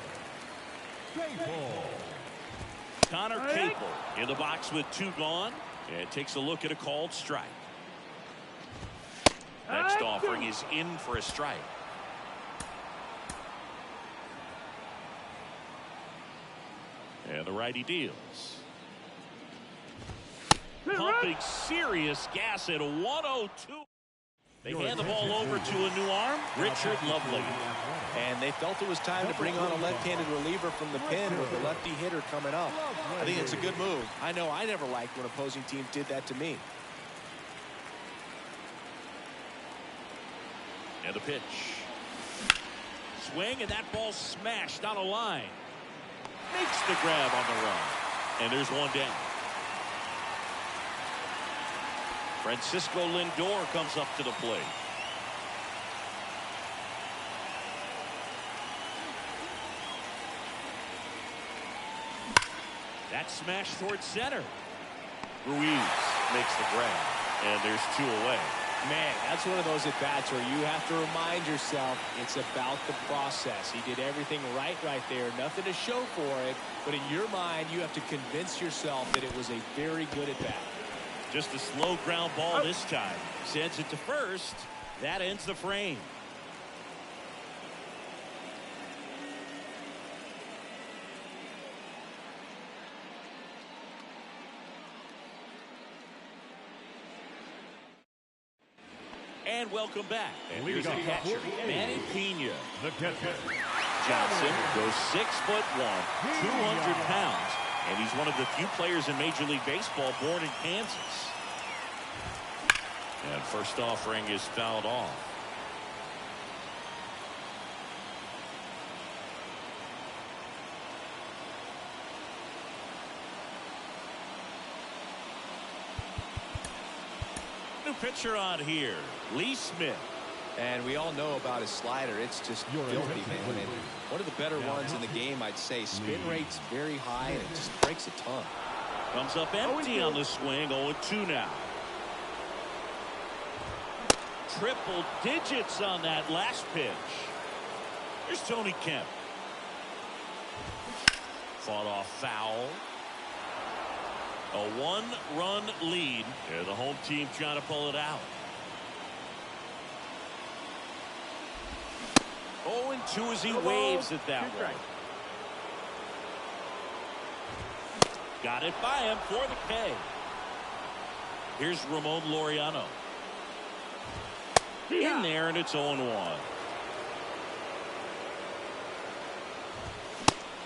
Connor Capel in the box with 2 gone. And takes a look at a called strike. Next offering is in for a strike. And the righty deals. Pumping serious gas at 102. They hand the ball over to a new arm, Richard Lovely. And they felt it was time to bring on a left-handed reliever from the pen with a lefty hitter coming up. I think it's a good move. I know I never liked when opposing teams did that to me. And the pitch. Swing, and that ball smashed on a line. Makes the grab on the run. And there's 1 down. Francisco Lindor comes up to the plate. That smash towards center. Ruiz makes the grab. And there's 2 away. Man, that's one of those at-bats where you have to remind yourself it's about the process. He did everything right there. Nothing to show for it. But in your mind, you have to convince yourself that it was a very good at-bat. Just a slow ground ball this time. Sends it to first. That ends the frame. And welcome back. And here's the catcher, Manny Pena. The catcher. Johnson goes 6'1", 200 pounds, and he's one of the few players in Major League Baseball born in Kansas. And first offering is fouled off. New pitcher on here, Lee Smith. And we all know about his slider. It's just filthy, man. And one of the better ones in the game, I'd say. Spin rate's very high, and it just breaks a ton. Comes up empty on the swing. 0-2 now. Triple digits on that last pitch. Here's Tony Kemp. Fought off foul. A 1-run lead. Yeah, the home team trying to pull it out. 0-2 as he waves at that one. Got it by him for the K. Here's Ramon Laureano. In there, and it's 0-1.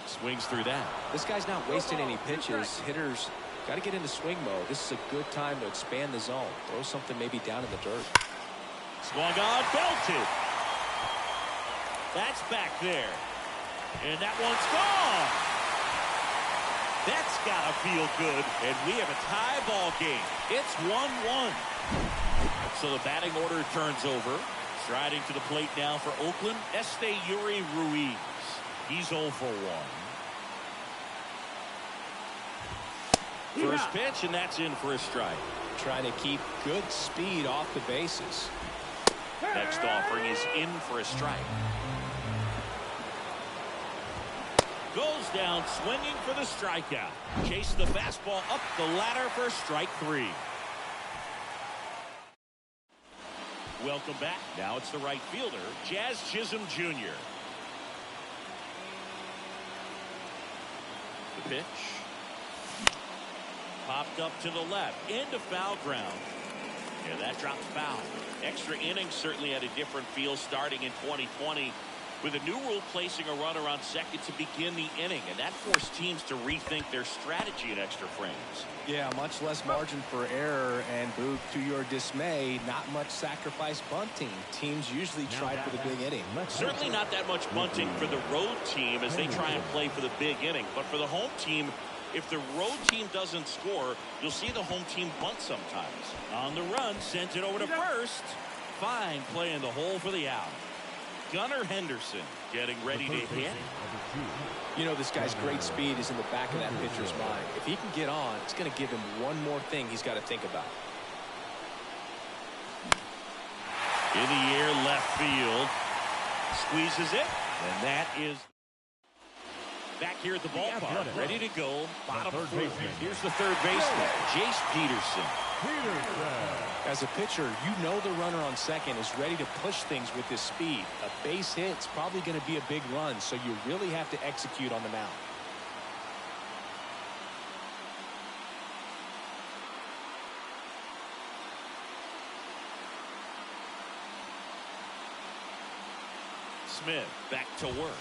Swings through that. This guy's not wasting any pitches. Hitters Got to get into swing mode. This is a good time to expand the zone. Throw something maybe down in the dirt. Swung on, belted. That's back there. And that one's gone. That's got to feel good. And we have a tie ball game. It's 1-1. So the batting order turns over. Striding to the plate now for Oakland, Yuri Ruiz. He's 0 for 1. First pitch, and that's in for a strike. Trying to keep good speed off the bases. Next offering is in for a strike. Goes down swinging for the strikeout. Chase the fastball up the ladder for strike 3. Welcome back. Now it's the right fielder, Jazz Chisholm Jr. The pitch. Popped up to the left. Into foul ground. And that drops foul. Extra innings certainly had a different feel starting in 2020 with a new rule placing a runner on second to begin the inning. And that forced teams to rethink their strategy in extra frames. Yeah, much less margin for error, and Boog, to your dismay, not much sacrifice bunting. Teams usually try for the big inning. Certainly not that much bunting for the road team as they try and play for the big inning. But for the home team, if the road team doesn't score, you'll see the home team bunt sometimes. On the run, sent it over to first. Fine play in the hole for the out. Gunnar Henderson getting ready to hit. You know, this guy's great speed is in the back of that pitcher's mind. If he can get on, it's going to give him one more thing he's got to think about. In the air, left field. Squeezes it. And that is back here at the ballpark. Ready to go. Bottom fourth. Here's the third baseman, Jace Peterson. As a pitcher, you know the runner on second is ready to push things with his speed. A base hit's probably going to be a big run, so you really have to execute on the mound. Smith back to work.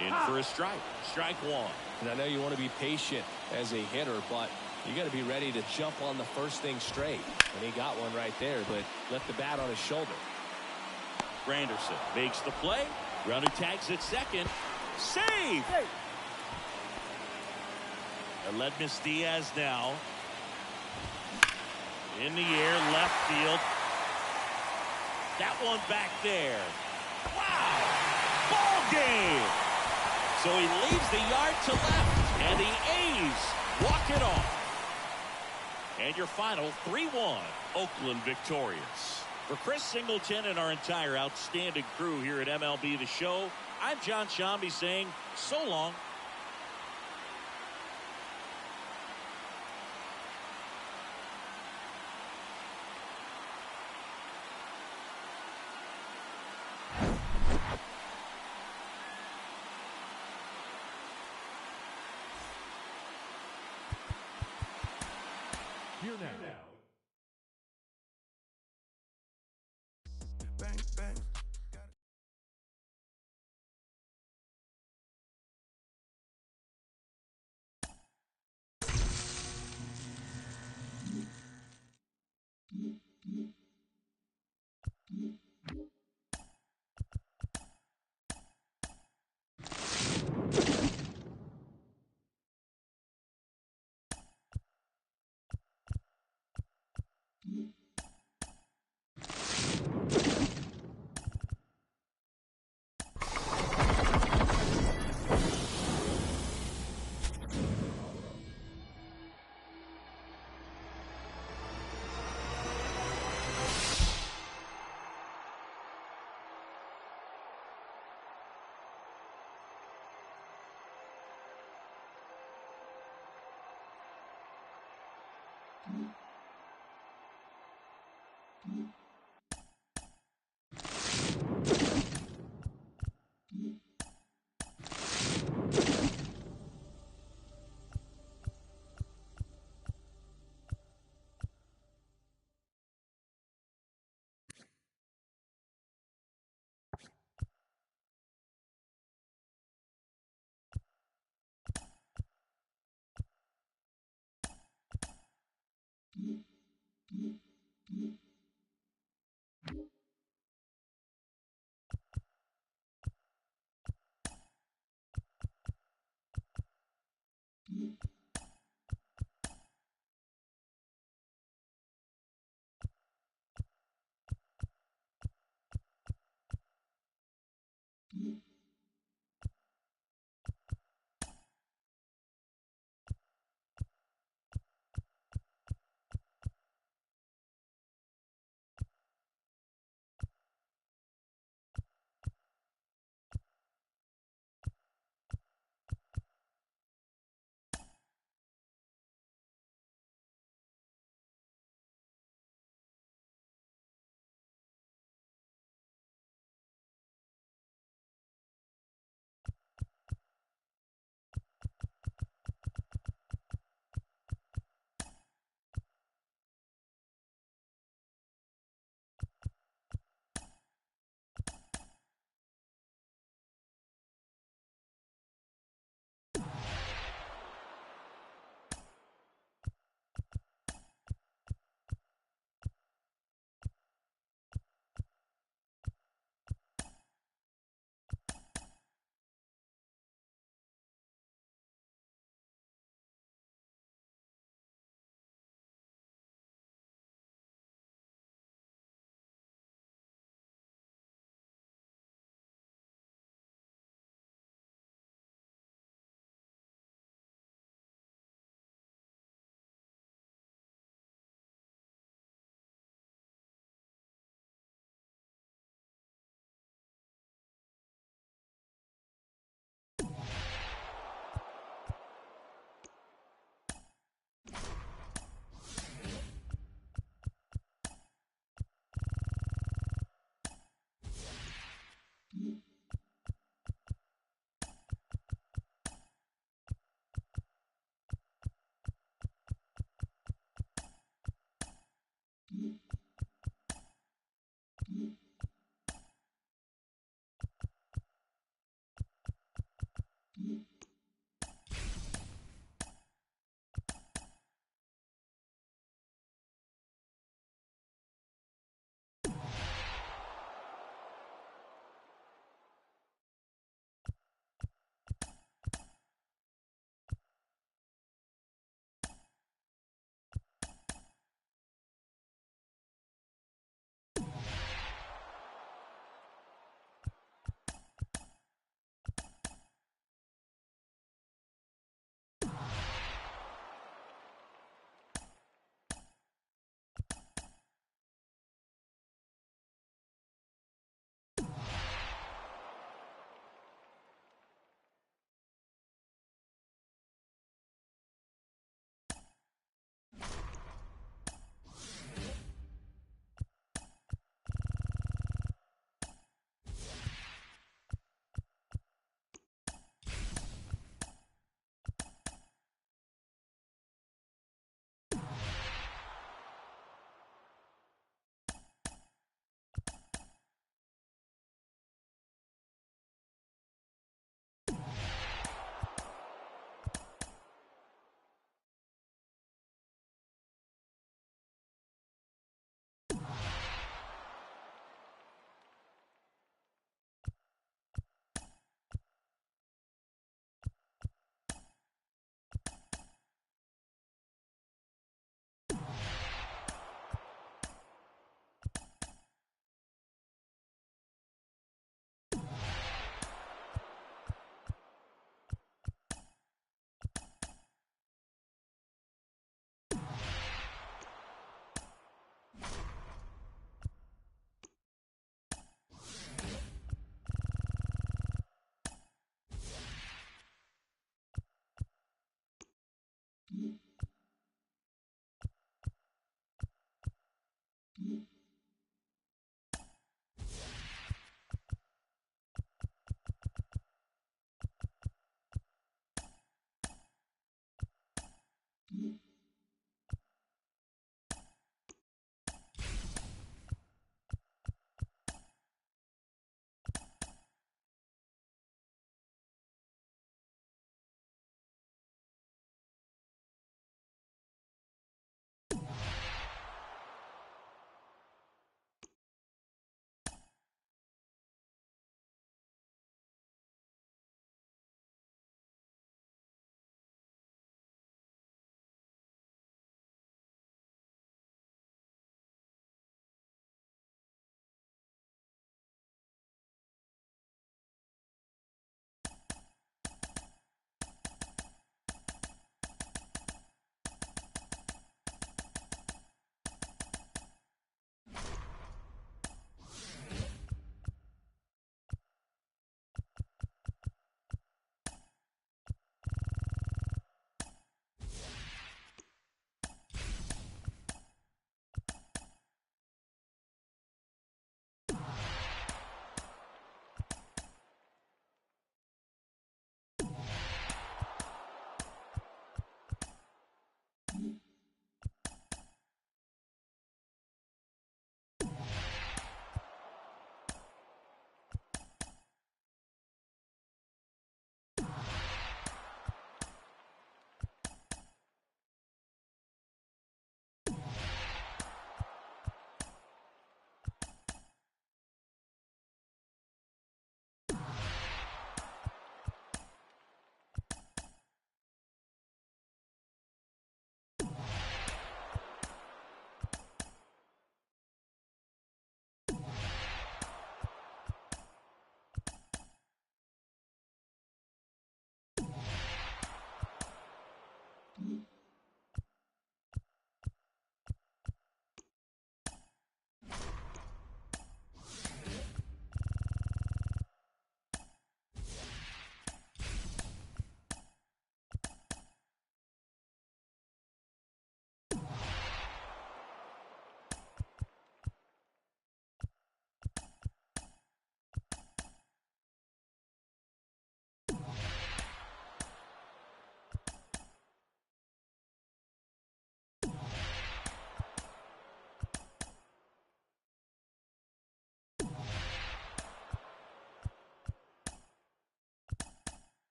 In for a strike. Strike 1. And I know you want to be patient as a hitter, but you got to be ready to jump on the first thing straight. And he got one right there, but left the bat on his shoulder. Granderson makes the play. Runner tags at second. Save! Aledmus Diaz now. In the air, left field. That one back there. Wow! Ball game! So he leaves the yard to left, and the A's walk it off. And your final 3-1, Oakland victorious. For Chris Singleton and our entire outstanding crew here at MLB The Show, I'm John Shambi saying so long. Here now. Bang, bang.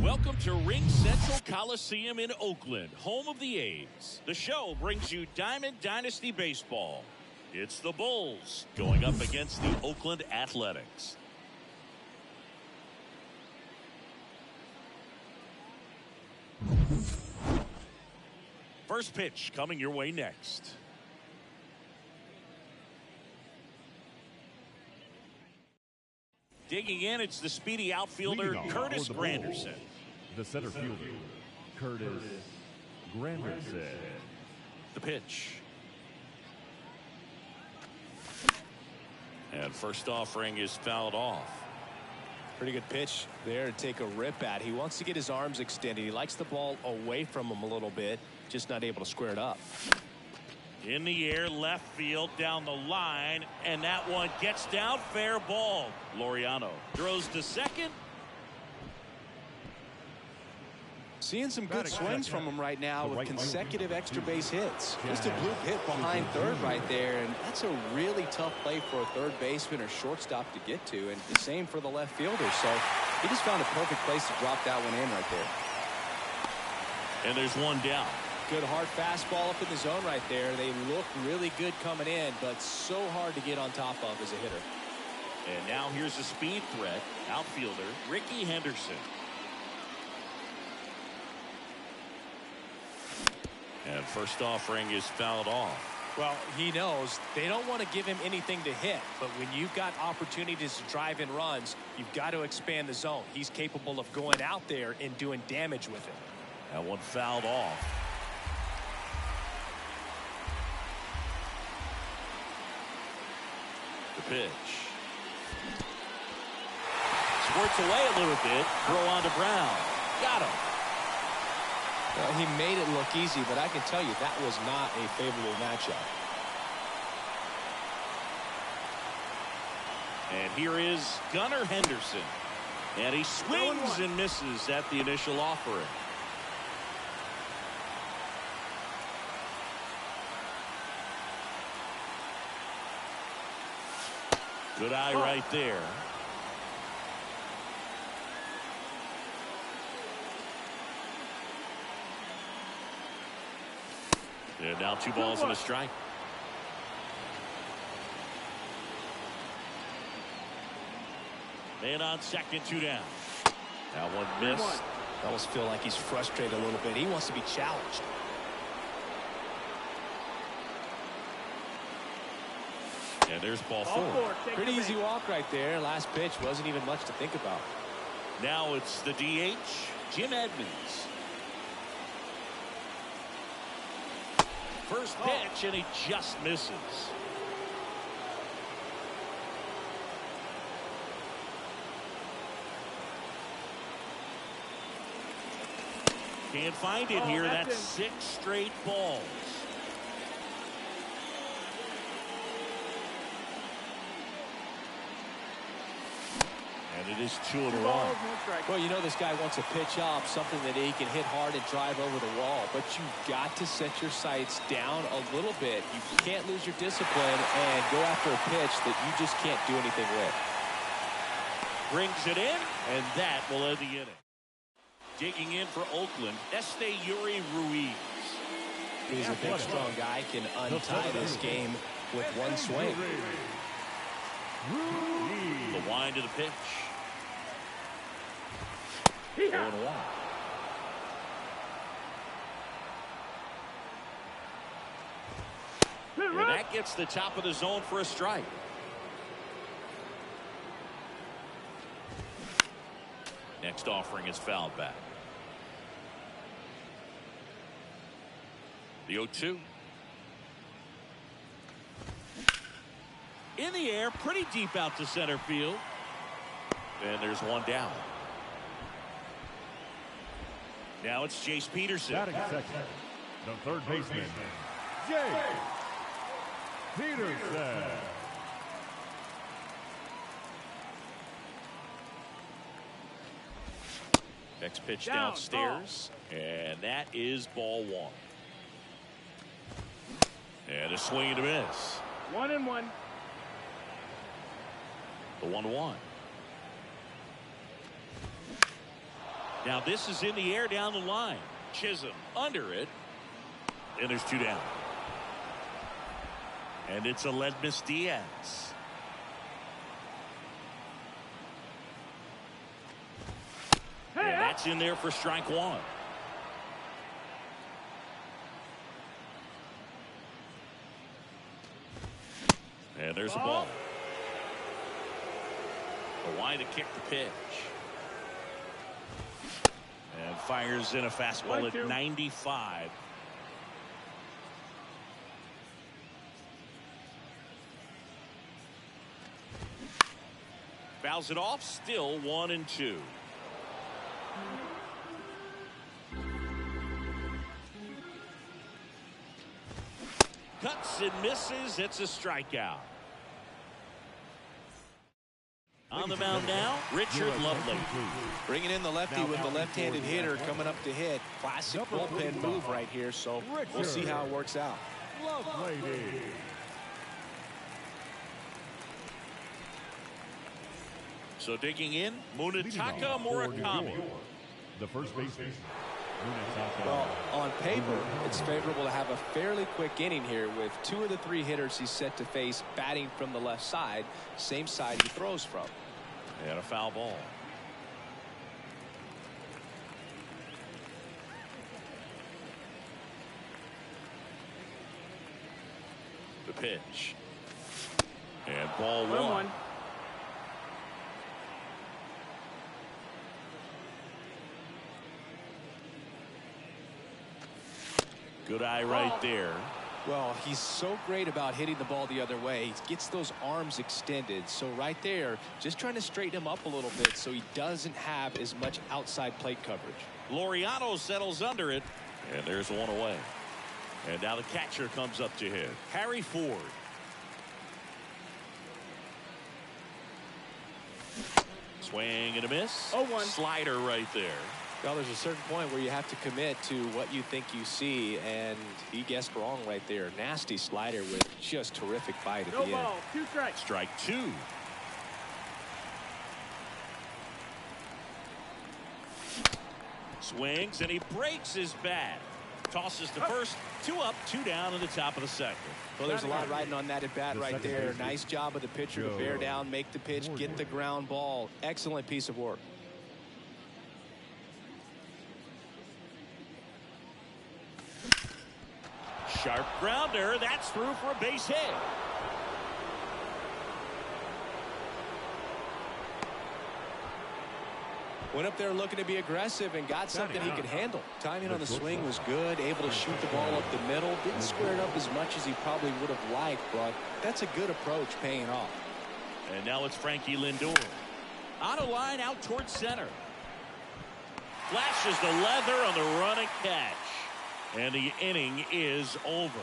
Welcome to Ring Central Coliseum in Oakland, home of the A's. The show brings you Diamond Dynasty Baseball. It's the Bulls going up against the Oakland Athletics. First pitch coming your way next. Digging in, it's the speedy outfielder Curtis Granderson. The center fielder, Curtis Granderson. The pitch. And first offering is fouled off. Pretty good pitch there to take a rip at. He wants to get his arms extended. He likes the ball away from him a little bit, just not able to square it up. In the air, left field, down the line, and that one gets down, fair ball. Laureano throws to second. Seeing some good swings from him right now with consecutive extra base hits. Just a bloop hit behind third right there, and that's a really tough play for a third baseman or shortstop to get to, and the same for the left fielder. So he just found a perfect place to drop that one in right there. And there's one down. Good hard fastball up in the zone right there. They look really good coming in, but so hard to get on top of as a hitter. And now here's a speed threat, outfielder Ricky Henderson. And first offering is fouled off. Well, he knows they don't want to give him anything to hit, but when you've got opportunities to drive in runs, you've got to expand the zone. He's capable of going out there and doing damage with it. That one fouled off. The pitch. Squirts away a little bit. Throw on to Brown. Got him. Well, he made it look easy, but I can tell you that was not a favorable matchup. And here is Gunnar Henderson. And he swings and misses at the initial offering. Good eye right there. And now 2 balls and a strike. Man on second, 2 down. That one missed. I almost feel like he's frustrated a little bit. He wants to be challenged. And there's ball 4. Pretty easy walk right there. Last pitch wasn't even much to think about. Now it's the DH, Jim Edmonds. First pitch, and he just misses. Can't find it here. That's 6 straight balls. And it is 2-1. Well, you know this guy wants to pitch up something that he can hit hard and drive over the wall, but you've got to set your sights down a little bit. You can't lose your discipline and go after a pitch that you just can't do anything with. Brings it in, and that will end the inning. Digging in for Oakland, Yuri Ruiz. He's a big, strong guy, can untie this game with one swing. The wind of the pitch. 0-1. And that gets the top of the zone for a strike. Next offering is fouled back. The 0-2. In the air, pretty deep out to center field. And there's one down. Now it's Jace Peterson. Batting second, the third baseman, Jace Peterson. Next pitch downstairs, and that is ball 1. And a swing and a miss. 1-1. The 1-1. Now this is in the air down the line. Chisholm under it. And there's 2 down. And it's Aledmys Diaz. And that's in there for strike 1. And there's a ball. The line to kick the pitch. And fires in a fastball at 95. Fouls it off, still 1-2. Cuts and misses. It's a strikeout. On the mound now, Richard Lovelady. Bringing in the lefty with the left-handed hitter coming up to hit. Classic bullpen move right here, so we'll see how it works out. Lovelady. So digging in, Munetaka Murakami. The first baseman, Well, on paper, it's favorable to have a fairly quick inning here with 2 of the 3 hitters he's set to face batting from the left side, same side he throws from. And a foul ball. The pitch. And ball 1. Good eye right there. Well, he's so great about hitting the ball the other way. He gets those arms extended. So right there, just trying to straighten him up a little bit so he doesn't have as much outside plate coverage. Laureano settles under it, and there's one away. And now the catcher comes up to hit. Harry Ford. Swing and a miss. 0-1. Slider right there. Well, there's a certain point where you have to commit to what you think you see, and he guessed wrong right there. Nasty slider with just terrific bite at the No end. ball, 2 strikes. Strike 2. Swings and he breaks his bat. Tosses to first. 2 up, 2 down in the top of the 2nd. Well, there's a lot riding on that at bat right there. Nice job of the pitcher to bear down, make the pitch, get the ground ball. Excellent piece of work. Sharp grounder. That's through for a base hit. Went up there looking to be aggressive and got something he could handle. Timing on the swing was good, able to shoot the ball up the middle. Didn't square it up as much as he probably would have liked, but that's a good approach paying off. And now it's Frankie Lindor. On a line out towards center. Flashes the leather on the running catch. And the inning is over.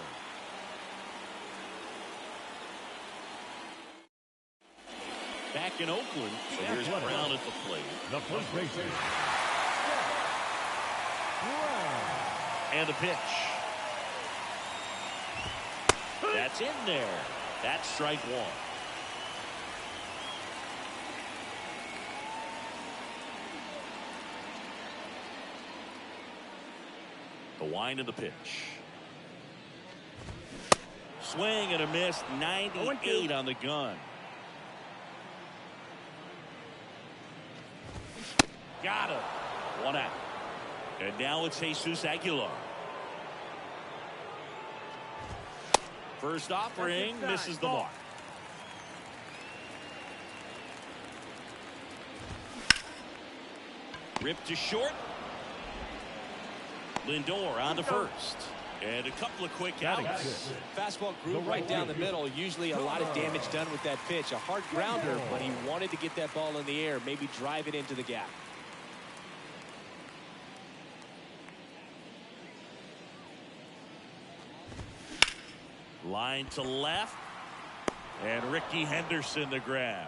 Back in Oakland, so here's Brown at the plate. The first baseman. And the pitch. That's in there. That's strike 1. The wind of the pitch. Swing and a miss. 98 on the gun. Got him. 1 out. And now it's Jesus Aguilar. First offering misses the mark. Ripped to short. Lindor on to first. And a couple of quick outs. Fastball grew right down the middle. Usually a lot of damage done with that pitch. A hard grounder, but he wanted to get that ball in the air, maybe drive it into the gap. Line to left. And Ricky Henderson the grab.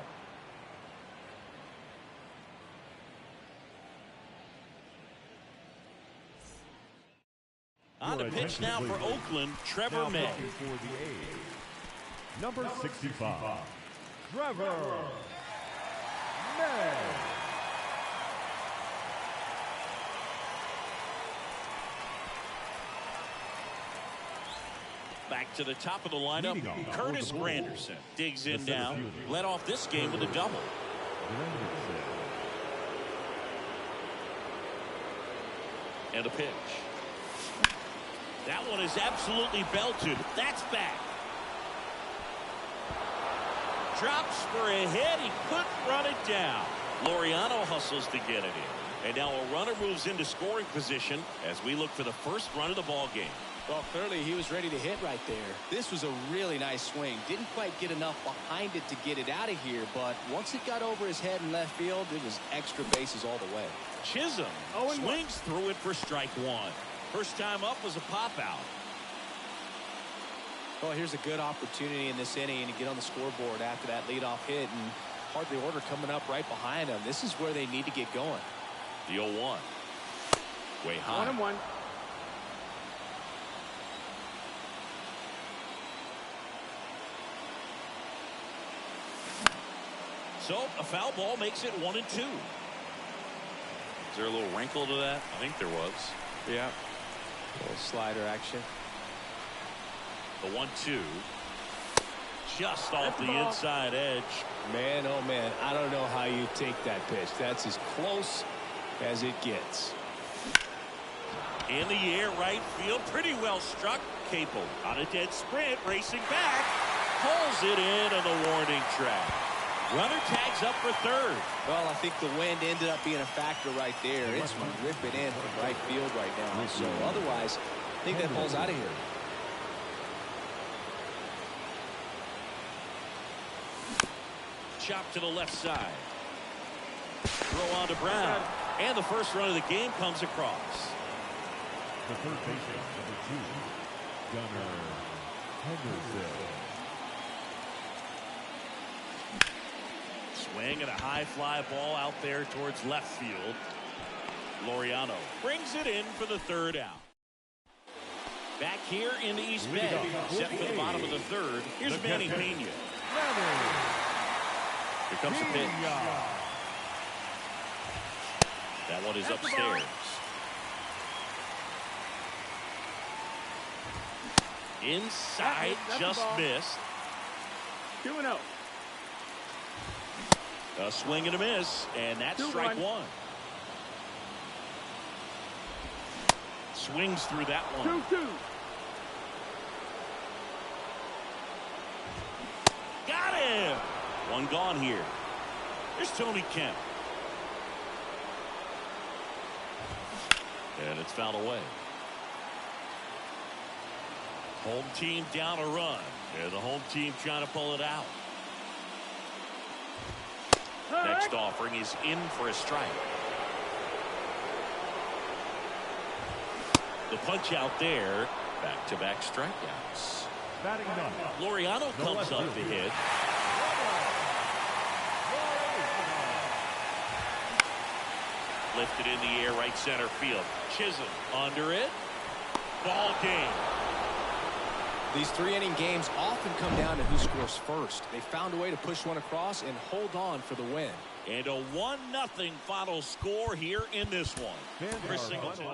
On the pitch now for Oakland, Trevor May. For the A's, number 65, Trevor May. Back to the top of the lineup, Curtis Granderson digs in now. Led off this game with a double. And a pitch. That one is absolutely belted. That's back. Drops for a hit. He couldn't run it down. Laureano hustles to get it in. And now a runner moves into scoring position as we look for the first run of the ball game. Well, clearly he was ready to hit right there. This was a really nice swing. Didn't quite get enough behind it to get it out of here, but once it got over his head in left field, it was extra bases all the way. Chisholm swings through it for strike 1. First time up was a pop out. Well, here's a good opportunity in this inning to get on the scoreboard after that leadoff hit, and hardly order coming up right behind them. This is where they need to get going. The 0-1. Way high. 1-1. So a foul ball makes it 1-2. Is there a little wrinkle to that? I think there was. Yeah. A little slider action. The 1-2. Just off the inside edge. Man, oh man, I don't know how you take that pitch. That's as close as it gets. In the air, right field, pretty well struck. Capel on a dead sprint, racing back, pulls it in on the warning track. Runner tags up for third. Well, I think the wind ended up being a factor right there. It's ripping in from right field right now. So otherwise, I think that ball's out of here. Chop to the left side. Throw on to Brown. And the first run of the game comes across. The third baseman, number 2, Gunnar Henderson. Swing and a high fly ball out there towards left field. Laureano brings it in for the third out. Back here in the East Bay, set for the bottom of the third. Here's Manny Pena. Here comes the pitch. That one is upstairs. Inside, just missed. 2-0. A swing and a miss, and that's strike one. Swings through that one. 2-2. Got him. One gone here. Here's Tony Kemp. And it's fouled away. Home team down a run. And the home team trying to pull it out. Next offering is in for a strike. The punch out there. Back-to-back strikeouts. Batting ninth, Laureano comes up to hit. Lifted in the air, right center field. Chisholm under it. Ball game. These 3-inning games often come down to who scores first. They found a way to push one across and hold on for the win. And a 1-0 final score here in this one. Chris Singleton.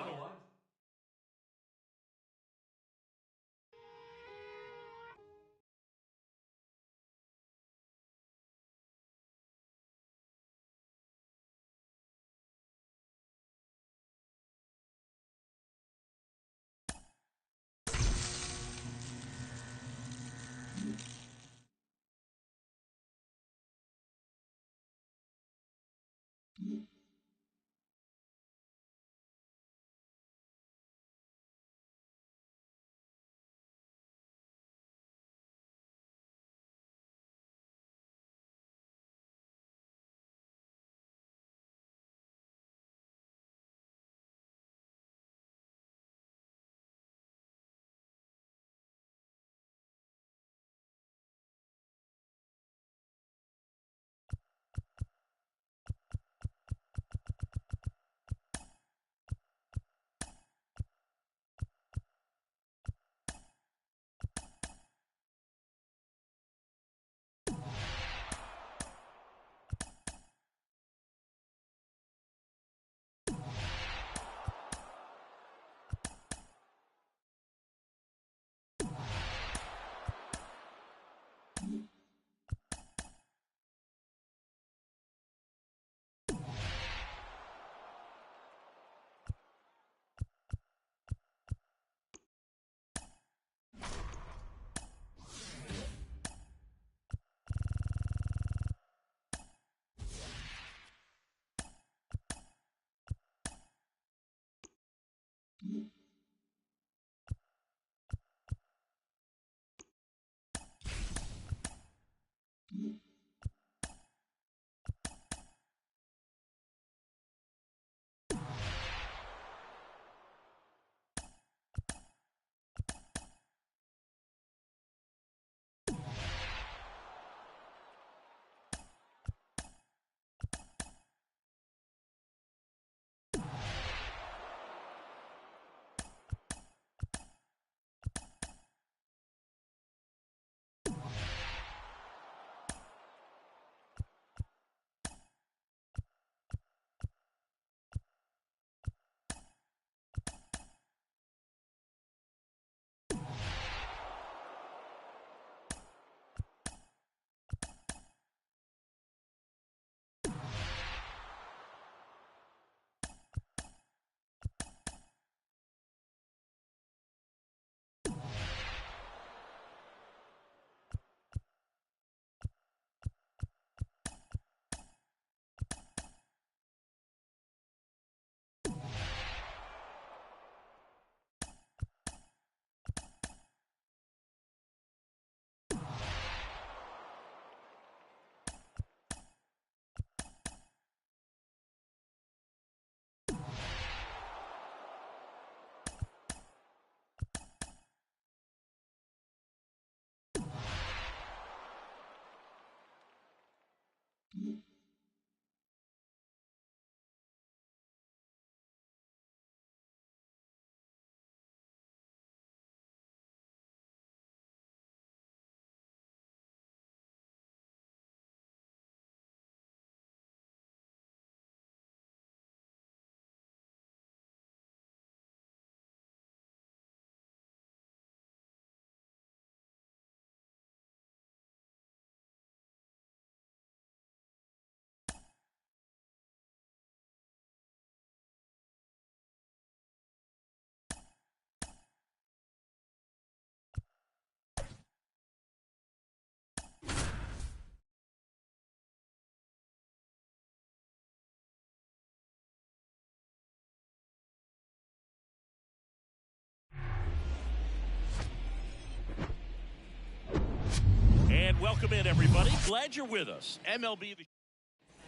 welcome in, everybody. Glad you're with us. MLB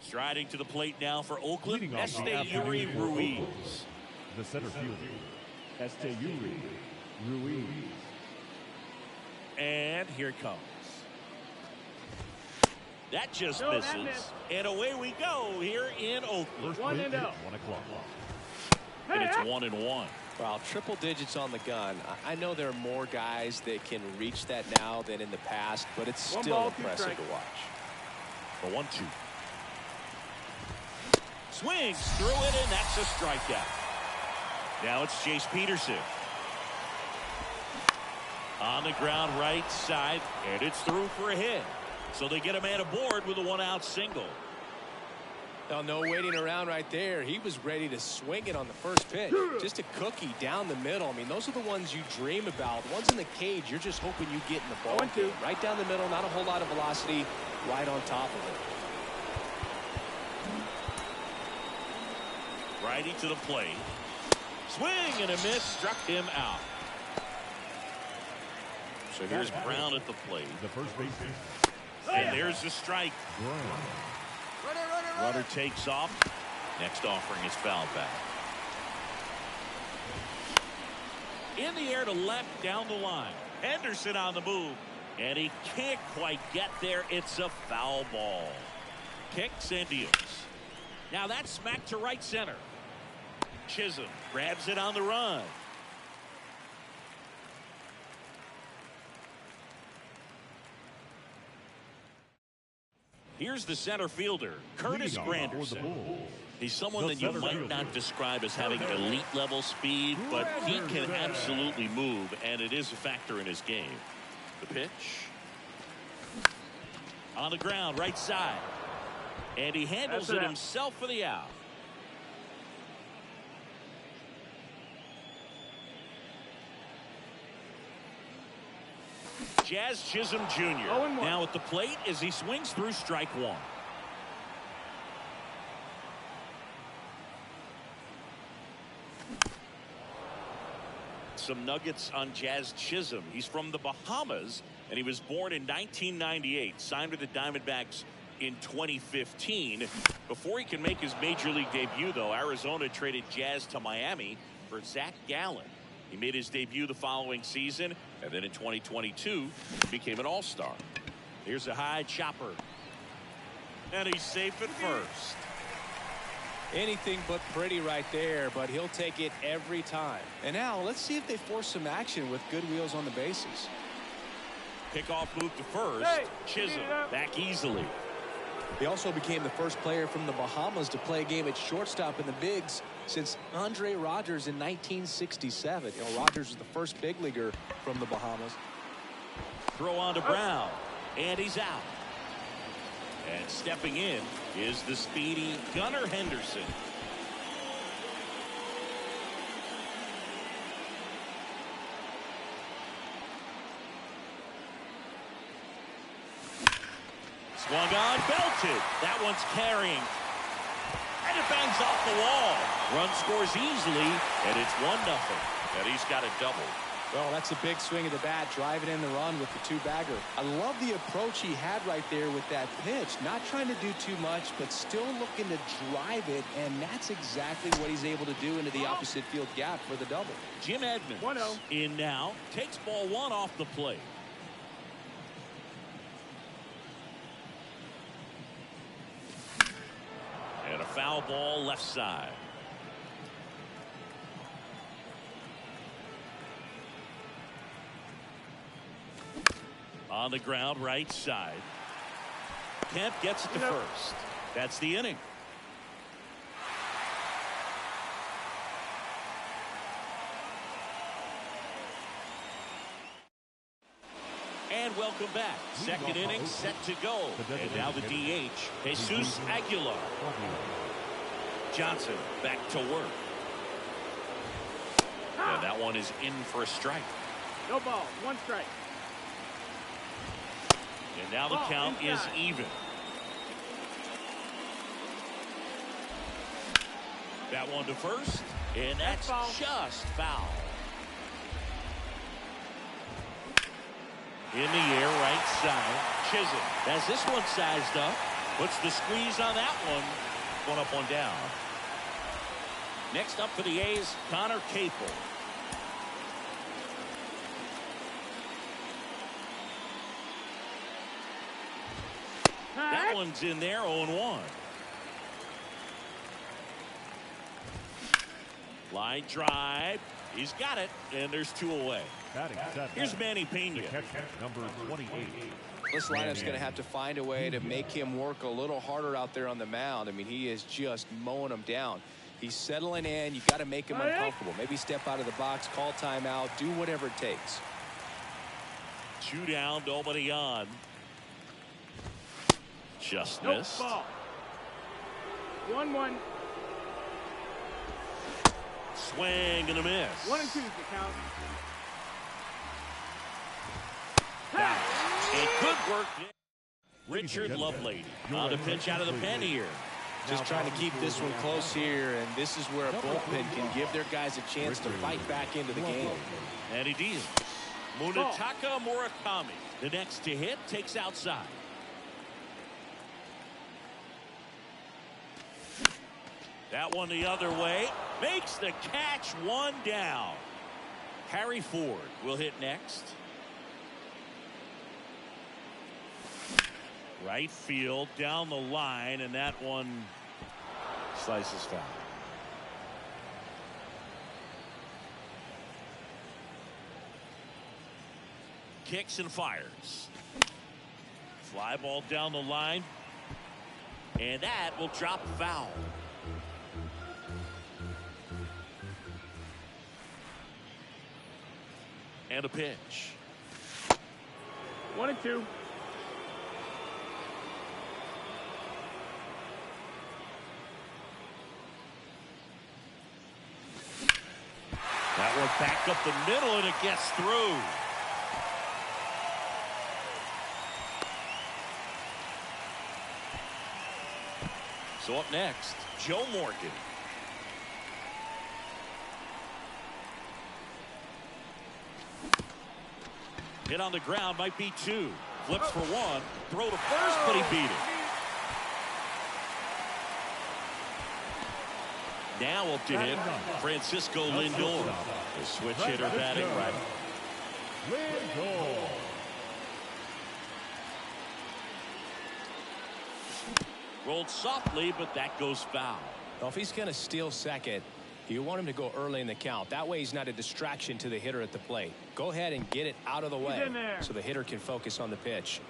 striding to the plate now for Oakland, Esteury Ruiz. The center fielder, Esteury Ruiz. And here it comes. That just misses. And away we go here in Oakland. 1-0. 1 o'clock. And it's 1-1. Well, triple digits on the gun. I know there are more guys that can reach that now than in the past, but it's still impressive to watch. The 1-2. Swings through it, and that's a strikeout. Now it's Chase Peterson. On the ground right side, and it's through for a hit. So they get a man aboard with a one-out single. Now, no waiting around right there. He was ready to swing it on the first pitch. Just a cookie down the middle. I mean, those are the ones you dream about. Ones in the cage, you're just hoping you get in the ball game. Right down the middle, not a whole lot of velocity, right on top of it. Righty to the plate. Swing and a miss, struck him out. So here's Brown at the plate. The first baseman. And there's the strike. Runner takes off. Next offering is fouled back. In the air to left down the line. Henderson on the move. And he can't quite get there. It's a foul ball. Kicks and deals. Now that's smacked to right center. Chisholm grabs it on the run. Here's the center fielder, Curtis Granderson. He's someone that you might not describe as having elite level speed, but he can absolutely move, and it is a factor in his game. The pitch. On the ground, right side. And he handles it himself for the out. Jazz Chisholm Jr. now at the plate as he swings through strike one. Some nuggets on Jazz Chisholm. He's from the Bahamas, and he was born in 1998. Signed with the Diamondbacks in 2015. Before he can make his major league debut, though, Arizona traded Jazz to Miami for Zach Gallen. He made his debut the following season, and then in 2022 became an all-star. Here's a high chopper, and he's safe at first. Anything but pretty right there, but he'll take it every time. And now let's see if they force some action with good wheels on the bases. Pickoff move to first. Chisholm back easily. He also became the first player from the Bahamas to play a game at shortstop in the bigs since Andre Rogers in 1967. You know, Rogers was the first big leaguer from the Bahamas. Throw on to Brown, and he's out. And stepping in is the speedy Gunnar Henderson. Swung on, belted. That one's carrying. And it bangs off the wall. Run scores easily, and it's 1-0. And he's got a double. Well, that's a big swing of the bat, driving in the run with the two-bagger. I love the approach he had right there with that pitch. Not trying to do too much, but still looking to drive it, and that's exactly what he's able to do into the opposite field gap for the double. Jim Edmonds in now, takes ball one off the plate. And a foul ball left side. On the ground right side. Kemp gets it to first. That's the inning. And welcome back. Second inning set to go. And now the DH, Jesus Aguilar. Johnson back to work. And that one is in for a strike. No ball, one strike. And now the count is even. That one to first, and that's just foul. In the air, right side. Chisholm has this one sized up. Puts the squeeze on that one. One up, one down. Next up for the A's, Connor Capel. That one's in there, 0-1. Line drive. He's got it, and there's 2 away. Here's Manny Pena. Number 28. This lineup's going to have to find a way to make him work a little harder out there on the mound. I mean, he is just mowing them down. He's settling in. You've got to make him uncomfortable. Maybe step out of the box, call timeout, do whatever it takes. 2 down, nobody on. Just missed. Ball. 1-1. Swing and a miss. 1-2 is the count. Down. And good work. Richard Lovelady on the pitch out of the pen here. Just trying to keep this one close here, and this is where a bullpen can give their guys a chance to fight back into the game. And he deals. Munetaka Murakami, the next to hit, takes outside. That one the other way. Makes the catch, 1 down. Harry Ford will hit next. Right field, down the line, and that one slices foul. Kicks and fires. Fly ball down the line, and that will drop foul. And a pitch. 1-2. That one back up the middle, and it gets through. So up next, Joe Morgan. Hit on the ground, might be 2. Flips for 1. Throw to first, but he beat it. Now up to hit, Francisco Lindor. The switch hitter batting right. Lindor. Rolled softly, but that goes foul. Well, if he's going to steal second, you want him to go early in the count. That way he's not a distraction to the hitter at the plate. Go ahead and get it out of the way so the hitter can focus on the pitch.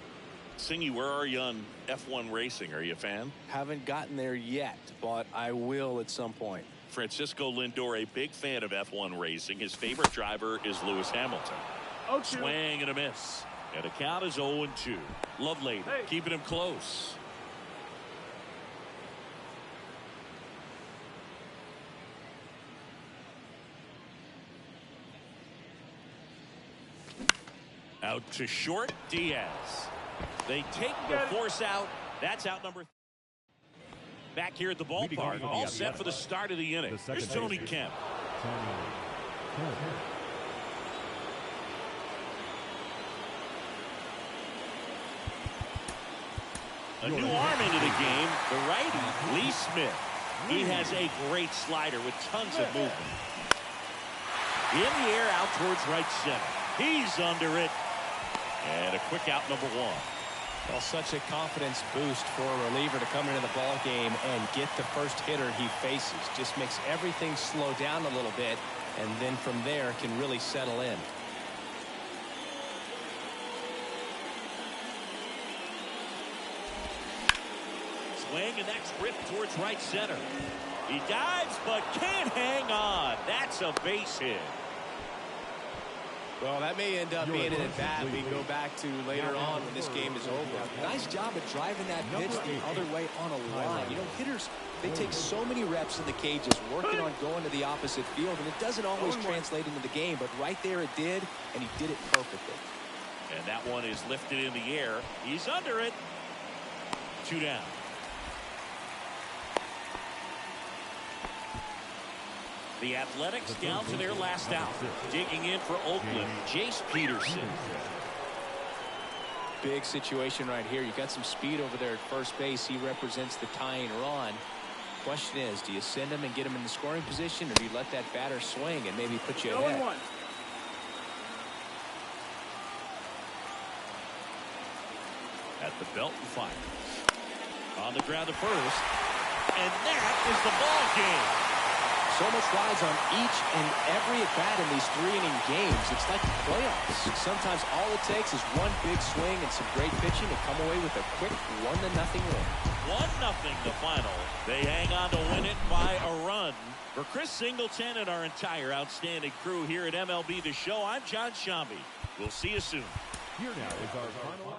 Singy, where are you on F1 racing? Are you a fan? Haven't gotten there yet, but I will at some point. Francisco Lindor, a big fan of F1 racing. His favorite driver is Lewis Hamilton. 0-2. Swing and a miss. And the count is 0-2. Lovelady keeping him close. Out to short, Diaz. They take the force out. That's out number 3. Back here at the ballpark, all set for the start of the inning. Here's Tony Kemp. A new arm into the game, the righty, Lee Smith. He has a great slider with tons of movement. In the air, out towards right center. He's under it. And a quick out, number 1. Well, such a confidence boost for a reliever to come into the ball game and get the first hitter he faces. Just makes everything slow down a little bit, and then from there can really settle in. Swing, and that's ripped towards right center. He dives, but can't hang on. That's a base hit. Well, that may end up being an at-bat we go back to later on when this game is over. Nice job of driving that pitch the other way on a line. You know, hitters, they take so many reps in the cages working on going to the opposite field, and it doesn't always translate into the game, but right there it did, and he did it perfectly. And that one is lifted in the air. He's under it. 2 down. The Athletics down to their last out. Digging in for Oakland, Jace Peterson. Big situation right here. You got some speed over there at first base. He represents the tying run. Question is, do you send him and get him in the scoring position, or do you let that batter swing and maybe put you ahead? 0-1. At the belt and fires. On the ground to first. And that is the ball game. So much rides on each and every at bat in these 3-inning games. It's like the playoffs. Sometimes all it takes is one big swing and some great pitching to come away with a quick 1-0 win. 1-0 the final. They hang on to win it by a run. For Chris Singleton and our entire outstanding crew here at MLB The Show, I'm John Shambi. We'll see you soon. Here now is our final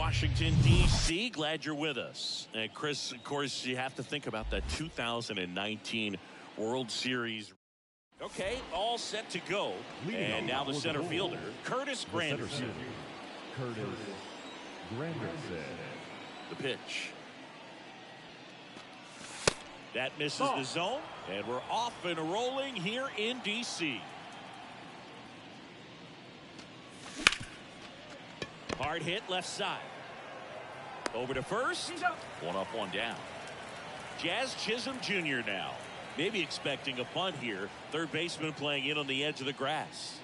Washington, D.C. Glad you're with us. And Chris, of course, you have to think about that 2019 World Series. Okay, all set to go. And now the center fielder, Curtis Granderson. Curtis Granderson. The pitch. That misses the zone, and we're off and rolling here in D.C. Hard hit left side. Over to first. One up, one down. Jazz Chisholm Jr. now. Maybe expecting a bunt here. Third baseman playing in on the edge of the grass.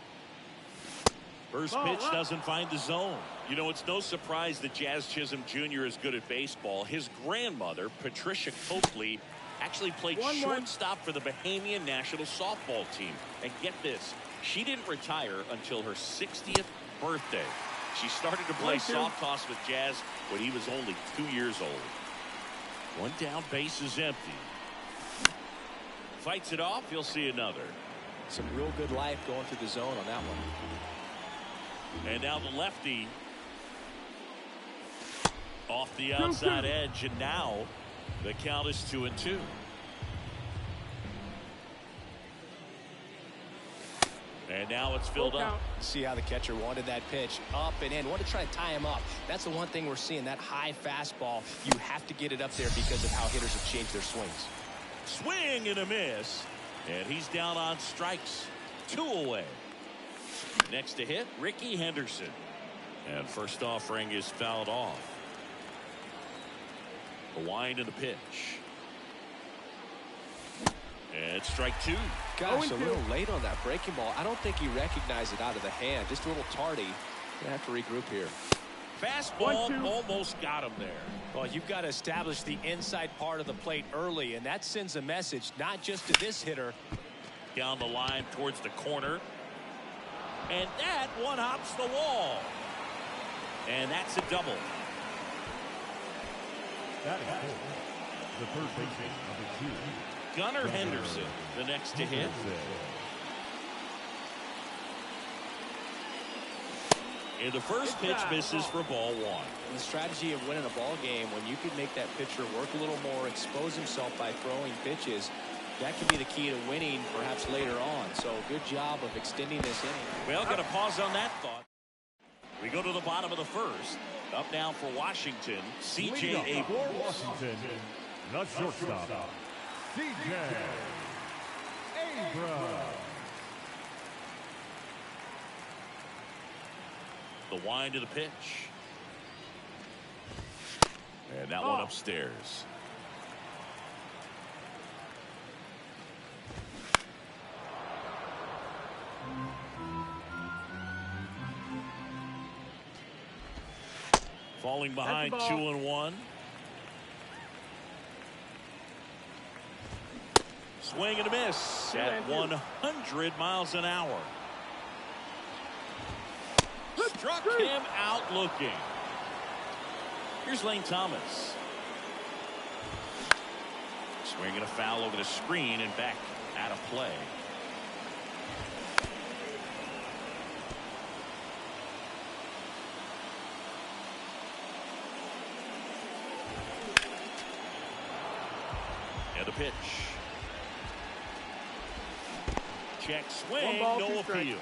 First pitch doesn't find the zone. You know, it's no surprise that Jazz Chisholm Jr. is good at baseball. His grandmother, Patricia Coakley, actually played shortstop for the Bahamian national softball team. And get this, she didn't retire until her 60th birthday. She started to play soft toss with Jazz when he was only 2 years old. One down, base is empty. Fights it off, you'll see another. Some real good life going through the zone on that one. And now the lefty off the outside edge, and now the count is 2-2. And now it's filled up. See how the catcher wanted that pitch up and in. Want to try to tie him up. That's the one thing we're seeing, that high fastball. You have to get it up there because of how hitters have changed their swings. Swing and a miss. And he's down on strikes. 2 away. Next to hit, Ricky Henderson. And first offering is fouled off. The wind and the pitch. And strike 2. Gosh, a little late on that breaking ball. I don't think he recognized it out of the hand. Just a little tardy. Gonna have to regroup here. Fastball almost got him there. Well, you've got to establish the inside part of the plate early, and that sends a message not just to this hitter. Down the line towards the corner. And that one hops the wall. And that's a double. That is four. The third baseman, number 2. Gunnar Henderson, the next to hit. And the first pitch misses for ball 1. And the strategy of winning a ball game, when you can make that pitcher work a little more, expose himself by throwing pitches, that could be the key to winning perhaps later on. So good job of extending this inning. Well, got to pause on that thought. We go to the bottom of the first. Up now for Washington, C.J. Abrams. For Washington, the shortstop, C.J. Abrams. The wind of the pitch. And that one upstairs. Falling behind 2-1. Swing and a miss at 100 miles an hour. Struck him out looking. Here's Lane Thomas. Swinging a foul over the screen and back out of play. And the pitch. Check swing, no appeal.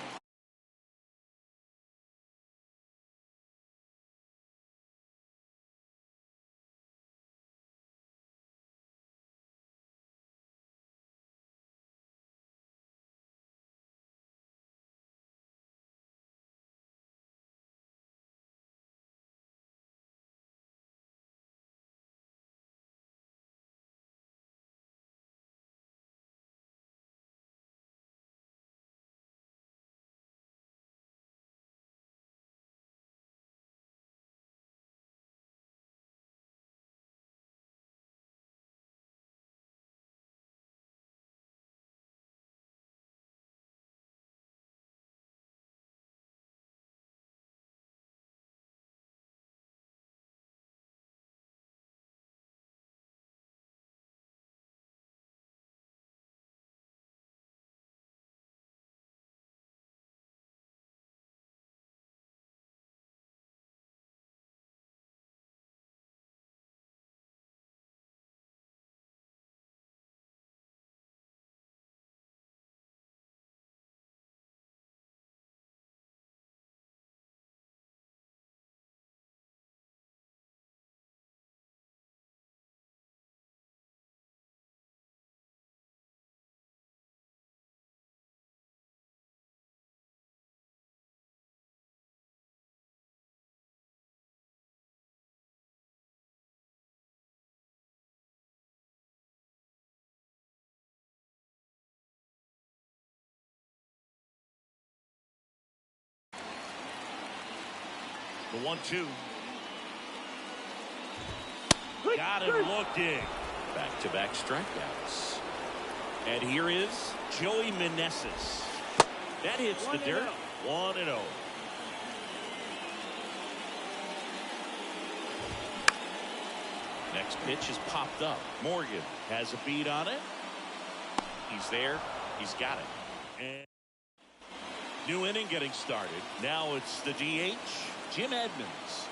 The 1-2. Got him looking. Back-to-back strikeouts. And here is Joey Meneses. That hits the dirt. 1-0. Next pitch is popped up. Morgan has a beat on it. He's there. He's got it. And new inning getting started. Now it's the DH, Jim Edmonds.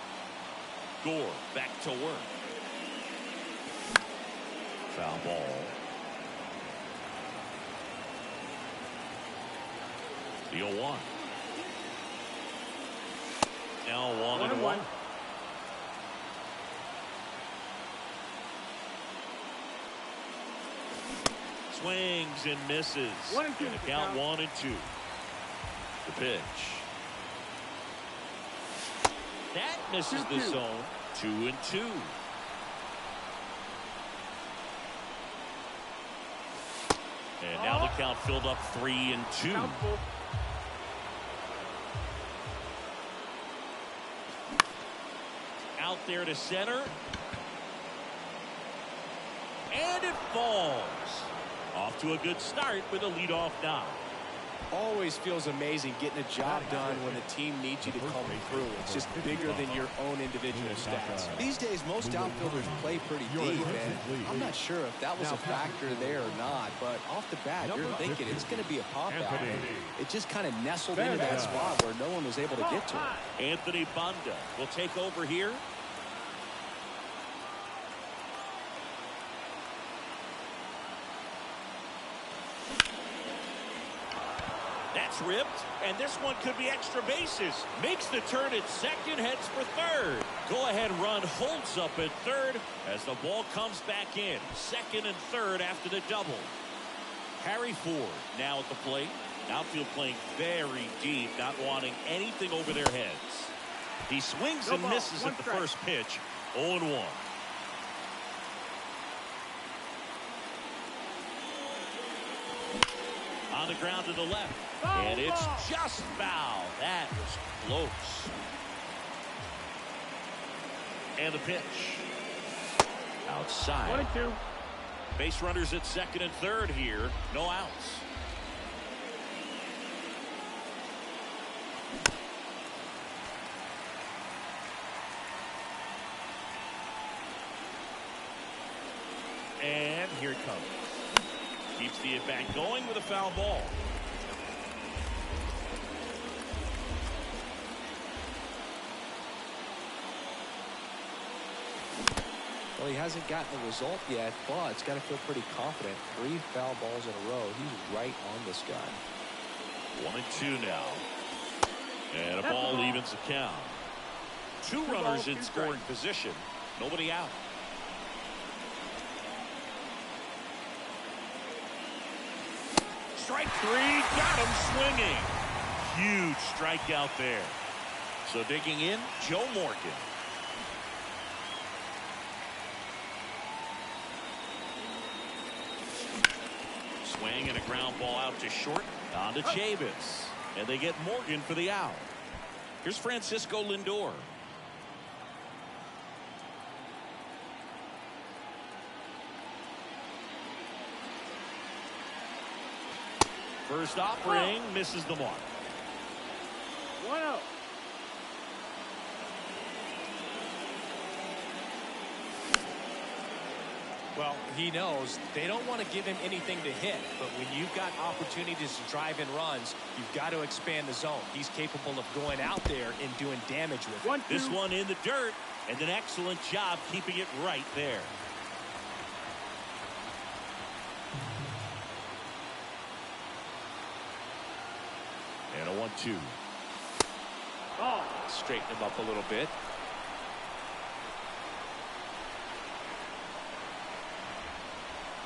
Gore back to work. Foul ball. The 0-1. Now 1-1. Swings and misses. 1-2. And the count 1-2. The pitch. That misses the zone. 2-2. And now the count filled up 3-2. Out there to center. And it falls. Off to a good start with a leadoff knock. Always feels amazing getting a job done when the team needs you to come through. It's just bigger than your own individual stats. These days, most outfielders play pretty deep, and I'm not sure if that was a factor there or not, but off the bat, you're thinking it's going to be a pop-out. It just kind of nestled into that spot where no one was able to get to it. Anthony Banda will take over here. That's ripped, and this one could be extra bases. Makes the turn at second, heads for third. Go-ahead run holds up at third as the ball comes back in. Second and third after the double. Harry Ford now at the plate. Outfield playing very deep, not wanting anything over their heads. He swings and misses at the first pitch. 0-1. On the ground to the left. And it's just foul. That was close. And the pitch. Outside. 1-2. Base runners at second and third here. No outs. And here it comes. Keeps the at-bat going with a foul ball. Well, he hasn't gotten the result yet, but it's got to feel pretty confident. 3 foul balls in a row. He's right on this guy. 1-2 now. And a ball evens the count. 2 runners in scoring position. Nobody out. Strike 3, got him swinging. Huge strikeout there. So digging in, Joe Morgan. Swing and a ground ball out to short. On to Chavis. And they get Morgan for the out. Here's Francisco Lindor. First offering misses the mark. 1-0. Well, he knows they don't want to give him anything to hit, but when you've got opportunities to drive in runs, you've got to expand the zone. He's capable of going out there and doing damage with it. This one in the dirt, and an excellent job keeping it right there. And a 1-2. Oh. Straighten him up a little bit.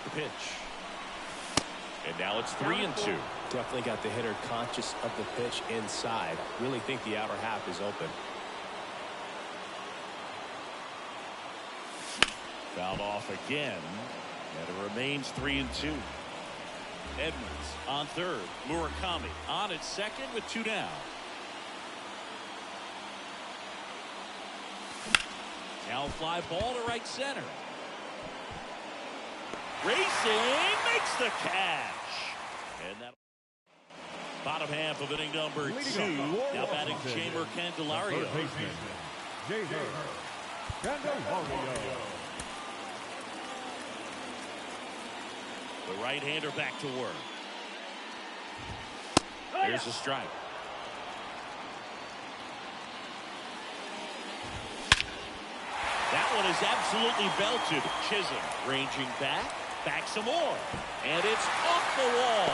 The pitch. And now it's 3-2. Definitely got the hitter conscious of the pitch inside. Really think the outer half is open. Fouled off again. And it remains 3-2. Edmonds on third. Murakami on at second with 2 down. Now fly ball to right center. Racing makes the catch. And that bottom half of inning number 2. Now batting Jamer Candelario. The right-hander back to work. Here's a strike. That one is absolutely belted. Chisholm ranging back some more. And it's off the wall.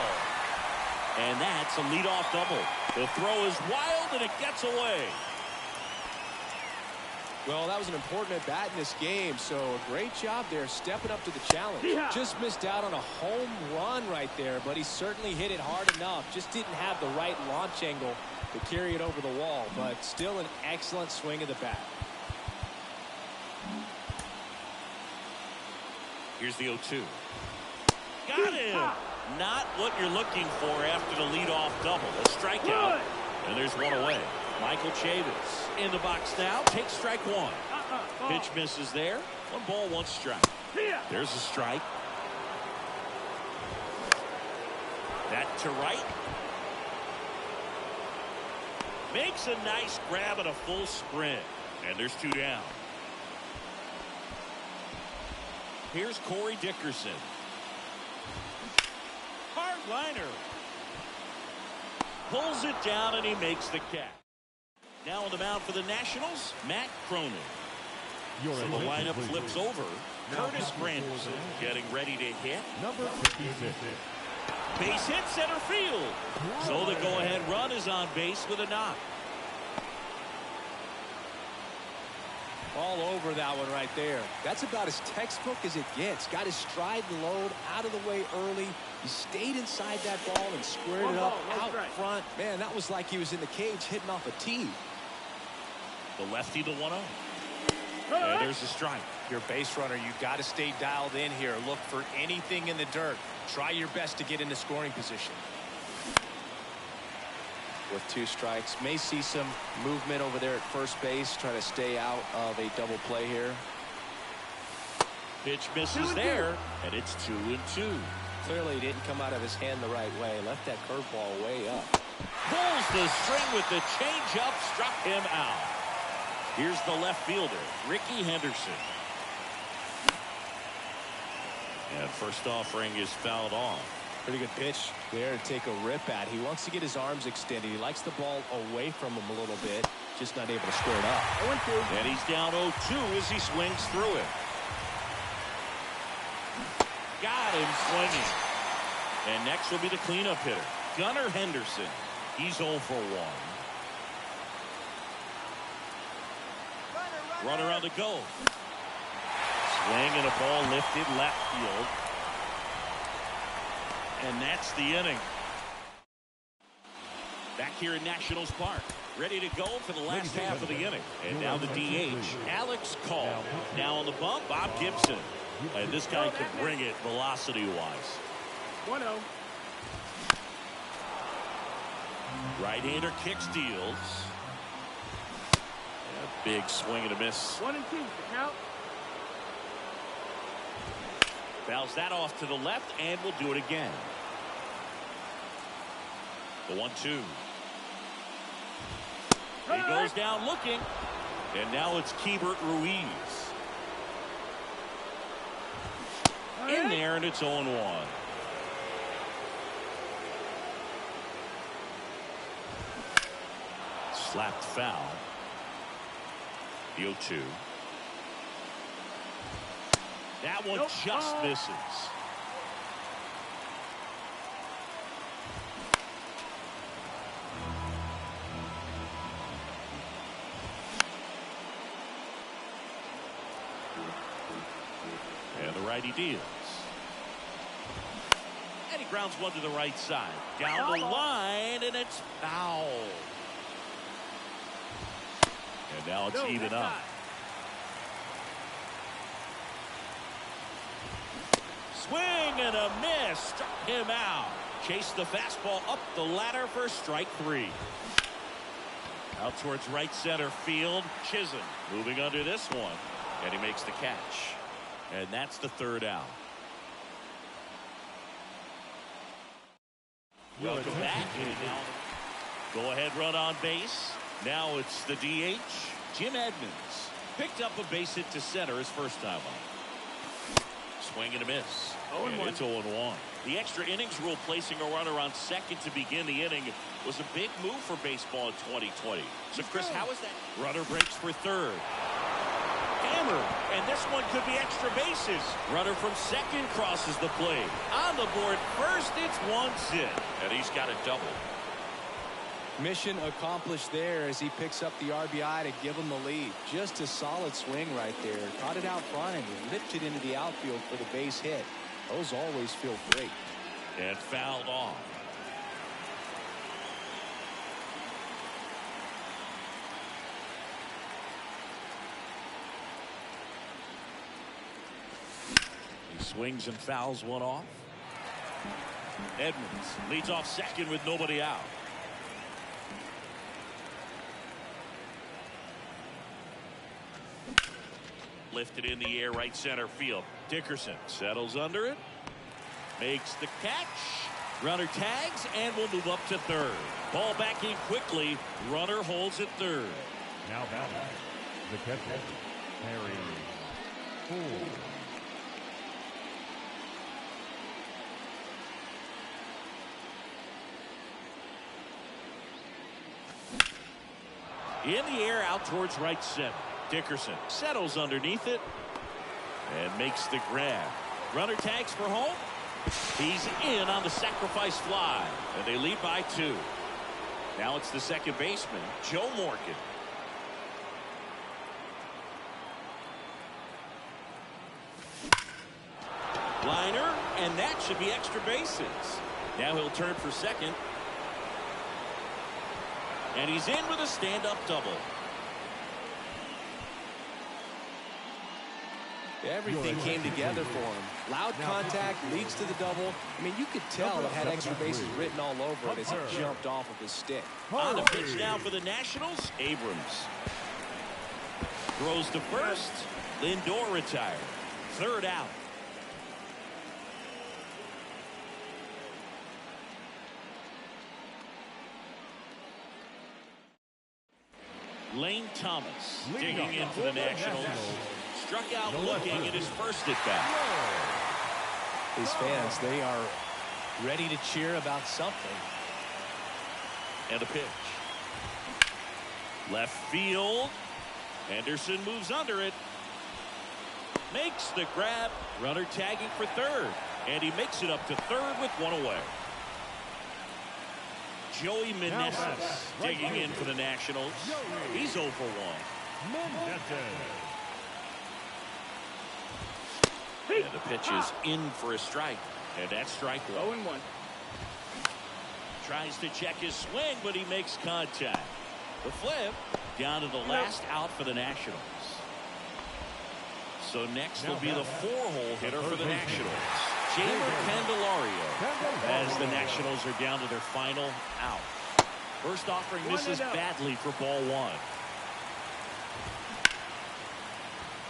And that's a leadoff double. The throw is wild and it gets away. Well, that was an important at bat in this game, so a great job there stepping up to the challenge. Yeah. Just missed out on a home run right there, but he certainly hit it hard enough. Just didn't have the right launch angle to carry it over the wall, but still an excellent swing of the bat. Here's the 0-2. Got him. Not what you're looking for after the leadoff double. A strikeout, and there's one away. Michael Chavis in the box now. Takes strike one. Pitch misses there. 1 ball, 1 strike. There's a strike. That to right. Makes a nice grab and a full sprint. And there's 2 down. Here's Corey Dickerson. Hard liner. Pulls it down and he makes the catch. Now on the mound for the Nationals, Matt Cronin. So the lineup flips over. Curtis Granderson getting ready to hit. Number 56. Base hit center field. So the go-ahead run is on base with a knock. All over that one right there. That's about as textbook as it gets. Got his stride and load out of the way early. He stayed inside that ball and squared it up out front. Man, that was like he was in the cage hitting off a tee. The lefty to 1-0. And there's a strike. Your base runner, you've got to stay dialed in here. Look for anything in the dirt. Try your best to get into scoring position. With 2 strikes, may see some movement over there at first base. Try to stay out of a double play here. Pitch misses there, and it's 2-2. Clearly he didn't come out of his hand the right way. Left that curveball way up. Pulls the string with the changeup, struck him out. Here's the left fielder, Ricky Henderson. And first offering is fouled off. Pretty good pitch there to take a rip at. He wants to get his arms extended. He likes the ball away from him a little bit. Just not able to square it up. And he's down 0-2 as he swings through it. Got him swinging. And next will be the cleanup hitter, Gunnar Henderson. He's 0 for 1. Runner on the go. Swing and a ball lifted left field. And that's the inning. Back here in Nationals Park. Ready to go for the last half of the inning. And now the DH, Alex Call. Now on the bump, Bob Gibson. And this guy can bring it velocity-wise. 1-0. Right-hander kick steals. A big swing and a miss. 1-2. Count. Fouls that off to the left, and we'll do it again. The 1-2. He goes down looking, and now it's Keibert Ruiz. In there, and it's 0-1. Slapped foul. The 0-2. That one just misses. And the righty deals. And he grounds one to the right side. Down the line, and it's foul. And now it's even up. Swing and a miss. Struck him out. Chased the fastball up the ladder for strike 3. Out towards right center field. Chisholm moving under this one. And he makes the catch. And that's the third out. Welcome back. Go ahead run on base. Now it's the DH, Jim Edmonds. Picked up a base hit to center his first time on. Swing and a miss. And it's 0-1. The extra innings rule placing a runner on second to begin the inning was a big move for baseball in 2020. So, Chris, how is that? Runner breaks for third. Hammered, and this one could be extra bases. Runner from second crosses the plate. On the board first, it's one sit. And he's got a double. Mission accomplished there as he picks up the RBI to give him the lead. Just a solid swing right there. Caught it out front and ripped it into the outfield for the base hit. Those always feel great. And fouled off. He swings and fouls one off. Edmonds leads off second with nobody out. Lifted in the air, right center field. Dickerson settles under it. Makes the catch. Runner tags and will move up to third. Ball back in quickly. Runner holds at third. Now batting, the catcher, Harry Ford. In the air out towards right center. Dickerson settles underneath it and makes the grab. Runner tags for home. He's in on the sacrifice fly, and they lead by 2. Now it's the second baseman, Joe Morgan. Liner, and that should be extra bases. Now he'll turn for second. And he's in with a stand-up double. Everything came together for him. Loud contact leads to the double. I mean, you could tell it had extra bases written all over it as he jumped off of his stick. On the pitch now for the Nationals, Abrams. Throws to first. Lindor retired. Third out. Lane Thomas digging in for the Nationals. Struck out looking at his first at bat. These fans, they are ready to cheer about something. And a pitch. Left field. Henderson moves under it. Makes the grab. Runner tagging for third. And he makes it up to third with one away. Joey Meneses digging in for the Nationals. He's 0 for 1. And the pitch is in for a strike. And that's strike 1. 0-1. Tries to check his swing, but he makes contact. The flip down to the last out for the Nationals. So next will be the 4-hole hitter for the Nationals, Jamer Candelario, as the Nationals are down to their final out. First offering misses badly for ball 1.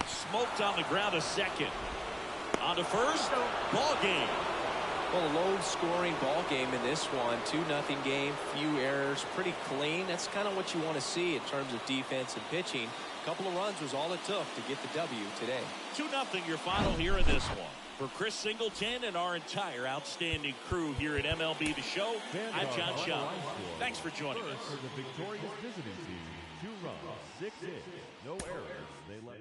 Smoked on the ground a second. On to first. Ball game. Well, a low-scoring ball game in this one. 2-0 game, few errors, pretty clean. That's kind of what you want to see in terms of defense and pitching. A couple of runs was all it took to get the W today. 2-0 your final here in this one. For Chris Singleton and our entire outstanding crew here at MLB The Show, I'm John Shaw. Thanks for joining us. For the victorious visiting team, 2 runs, 6 hits, no errors. They let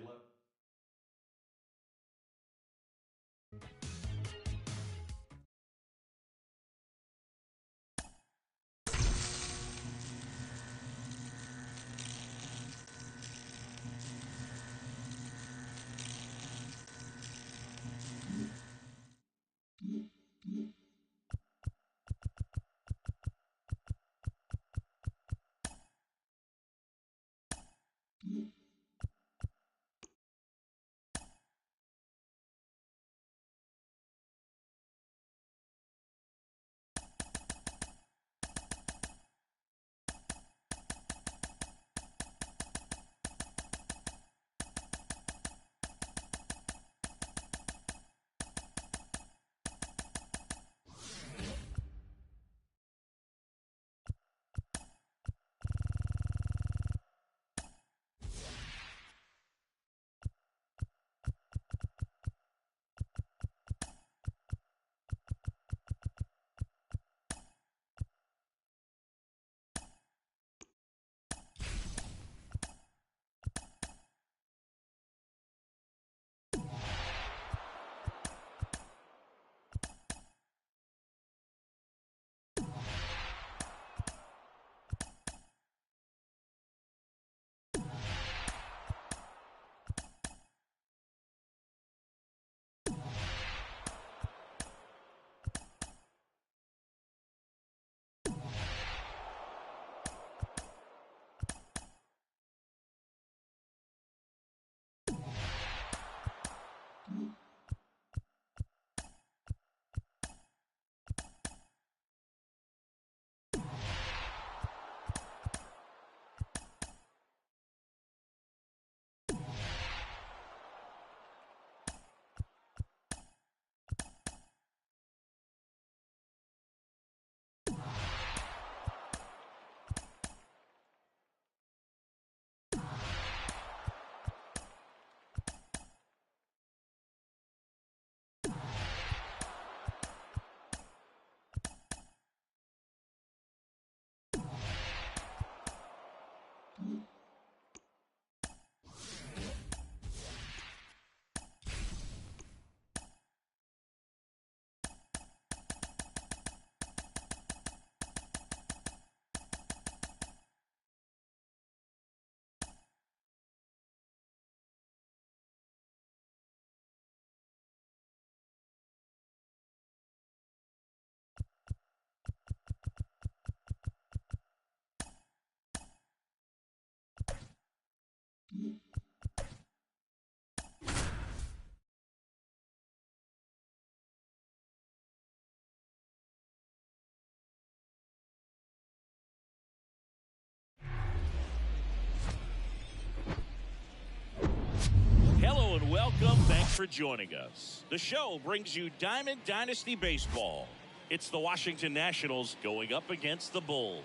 for joining us. The show brings you Diamond Dynasty Baseball. It's the Washington Nationals going up against the Bulls.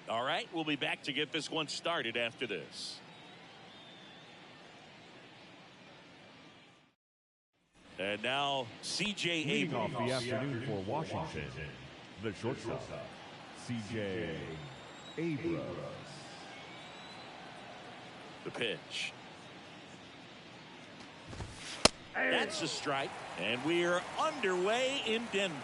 All right, we'll be back to get this one started after this. And now, C.J. Leading off Abrams. the afternoon for Washington, the shortstop, C.J. Abrams. The pitch. That's a strike, and we're underway in Denver.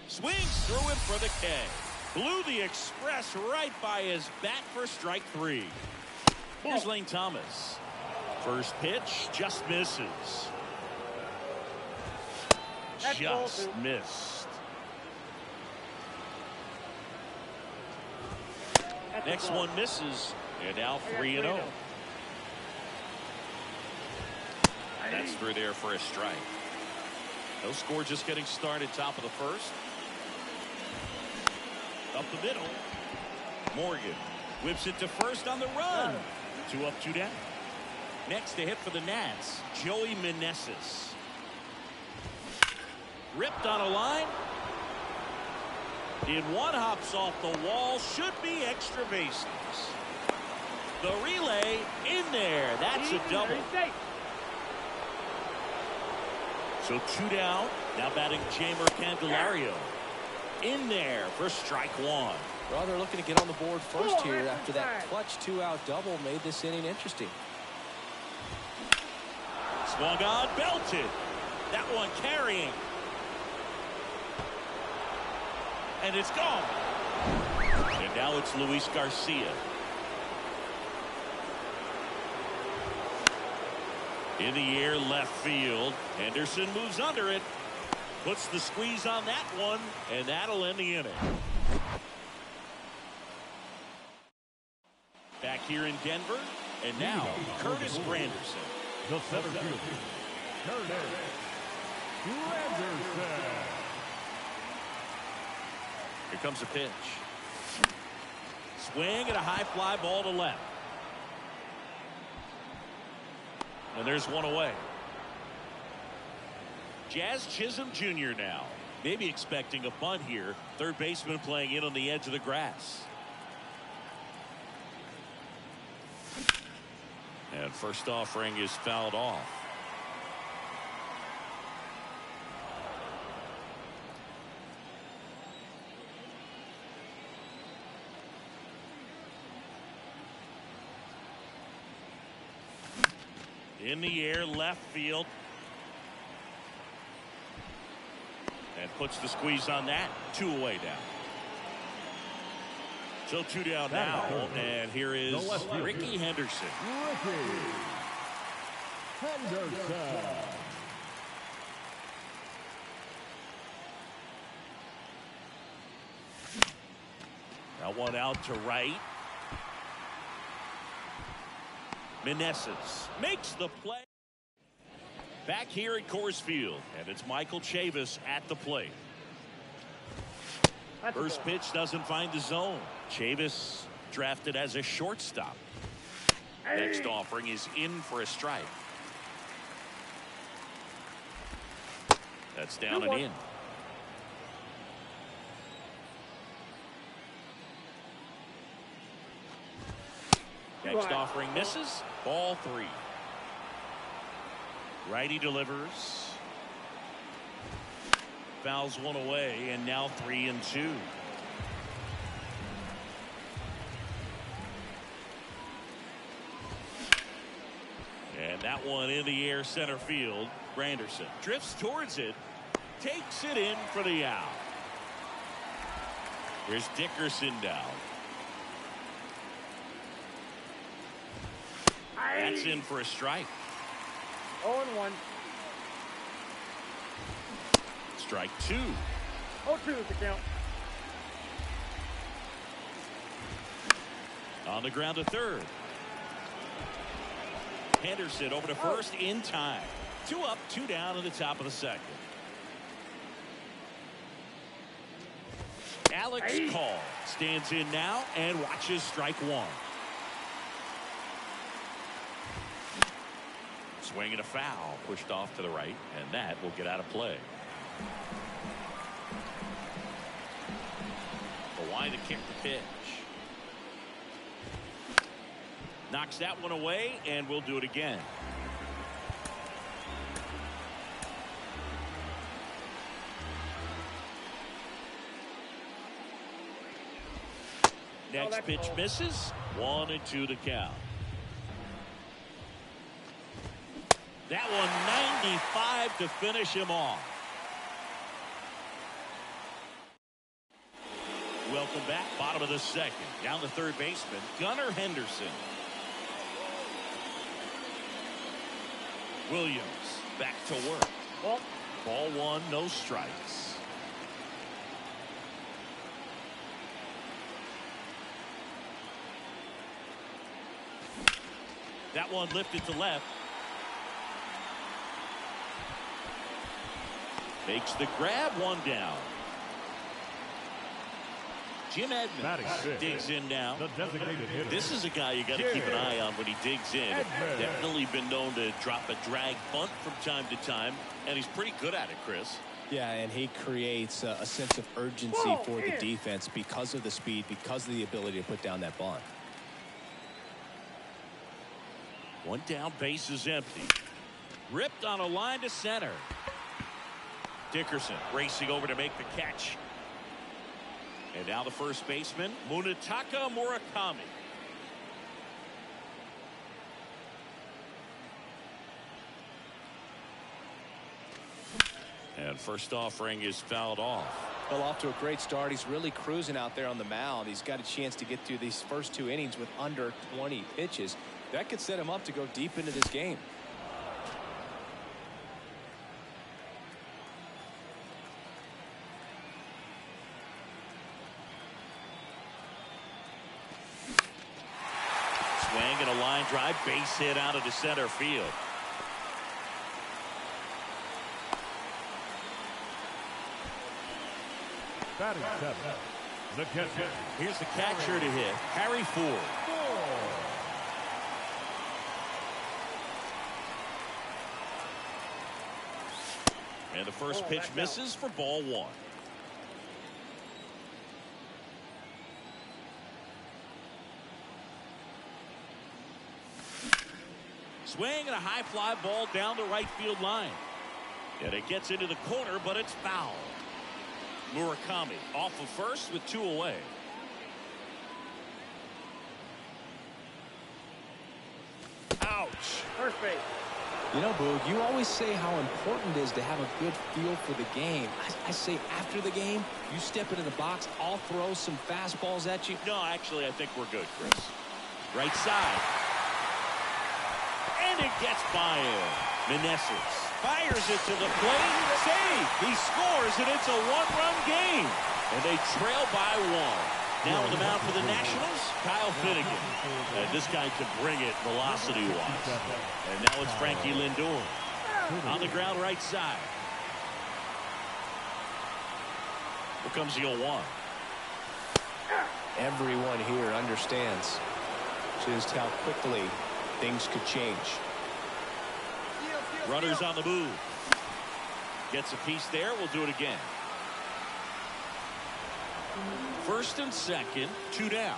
Swings through it for the K. Blew the express right by his bat for strike 3. Here's Lane Thomas. First pitch just misses. Just missed. Next one misses. And now 3-0. That's through there for a strike. No score, just getting started. Top of the first. Up the middle. Morgan whips it to first on the run. 2 up, 2 down. Next to hit for the Nats, Joey Meneses. Ripped on a line. In one, hops off the wall. Should be extra bases. The relay in there. That's a double. So 2 down. Now batting Jamer Candelario. In there for strike 1. Well, they're looking to get on the board first here after that clutch 2-out double made this inning interesting. Swung on, belted. That one carrying. And it's gone. And now it's Luis Garcia. In the air, left field. Henderson moves under it. Puts the squeeze on that one, and that'll end the inning. Back here in Denver, and now Curtis Granderson. The center fielder, Curtis Granderson. Here comes a pitch. Swing and a high fly ball to left. And there's one away. Jazz Chisholm Jr. now. Maybe expecting a bunt here. Third baseman playing in on the edge of the grass. And first offering is fouled off. In the air, left field. And puts the squeeze on that. 2 away now. So 2 down now. And here is Ricky Henderson. Ricky Henderson. That one out to right. Meneses makes the play. Back here at Coors Field, and it's Michael Chavis at the plate. First pitch doesn't find the zone. Chavis drafted as a shortstop. Next offering is in for a strike. That's down and in. Next offering misses. Ball 3. Righty delivers. Fouls one away, and now 3-2. And that one in the air, center field. Granderson drifts towards it, takes it in for the out. Here's Dickerson down. That's in for a strike. 0-1. Strike 2. 0-2 is the count. On the ground to third. Henderson over to first in time. 2 up, 2 down in the top of the second. Alex Call stands in now and watches strike one. Swing and a foul pushed off to the right, and that will get out of play. Kawhi to kick the pitch. Knocks that one away, and we'll do it again. Next pitch misses. 1-2 to count. That one 95 to finish him off. Welcome back. Bottom of the second. Down the third baseman, Gunnar Henderson. Williams back to work. Ball one, no strikes. That one lifted to left. Makes the grab, one down. Jim Edmonds digs in now. This is a guy you got to keep an eye on when he digs in. Definitely been known to drop a drag bunt from time to time, and he's pretty good at it, Chris. Yeah, and he creates a sense of urgency for the defense because of the speed, because of the ability to put down that bunt. One down, base is empty. Ripped on a line to center. Dickerson racing over to make the catch. And now the first baseman, Munetaka Murakami. And first offering is fouled off. Well, off to a great start. He's really cruising out there on the mound. He's got a chance to get through these first 2 innings with under 20 pitches. That could set him up to go deep into this game. Swing and a line drive, base hit out of the center field. Batting 7, the catcher. Here's the catcher to hit, Harry Ford. And the first pitch misses for ball one. Swing and a high fly ball down the right field line. And it gets into the corner, but it's foul. Murakami off of first with 2 away. Ouch. First base. You know, Boog, you always say how important it is to have a good feel for the game. I say after the game, you step into the box, I'll throw some fastballs at you. No, actually, I think we're good, Chris. Right side. And it gets by him. Meneses fires it to the plate. Save. He scores, and it's a 1-run game. And they trail by 1. Now on the mound for the Nationals, Kyle Finnegan. And this guy can bring it velocity-wise. And now it's Frankie Lindor. On the ground right side. Here comes the 0-1. Everyone here understands just how quickly things could change. Runners on the move. Gets a piece there. We'll do it again. First and second, 2 down.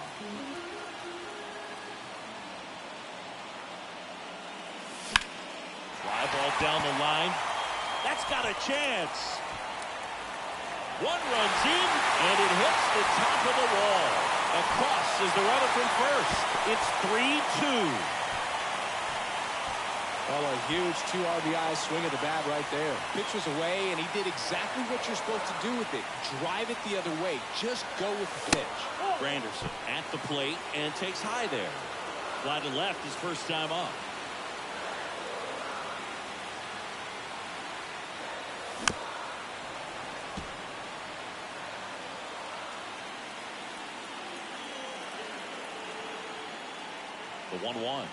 Fly ball down the line. That's got a chance. 1 runs in, and it hits the top of the wall. Across is the runner from first. It's 3-2. Well, a huge 2 RBI swing of the bat right there. Pitch was away, and he did exactly what you're supposed to do with it. Drive it the other way. Just go with the pitch. Granderson at the plate and takes high there. Fly to left his first time up. The 1-1.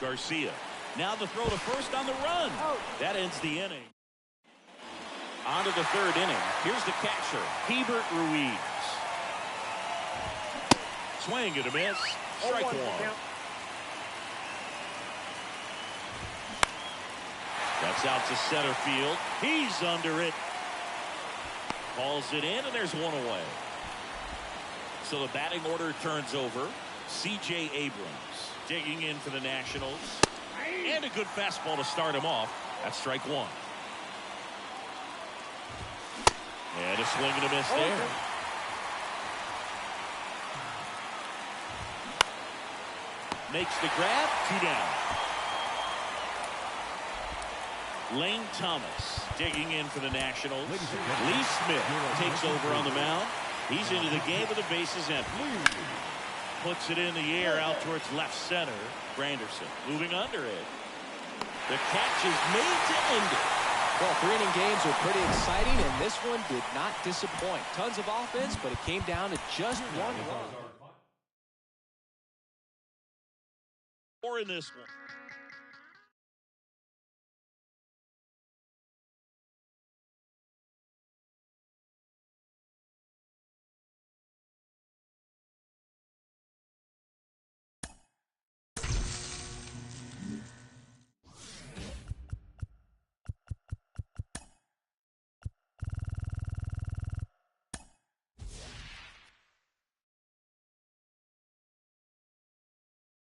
Garcia. Now the throw to first on the run. That ends the inning. On to the third inning. Here's the catcher, Hebert Ruiz. Swing and a miss. Strike one. That's out to center field. He's under it. Calls it in, and there's one away. So the batting order turns over. C.J. Abrams digging in for the Nationals. And a good fastball to start him off. That's strike one. And a swing and a miss there. Makes the grab. 2 down. Lane Thomas digging in for the Nationals. Lee Smith takes over on the mound. He's into the game with the bases empty. Puts it in the air out towards left center. Granderson moving under it. The catch is made to end it. Well, 3-inning games are pretty exciting, and this one did not disappoint. Tons of offense, but it came down to just one run. Or in this one.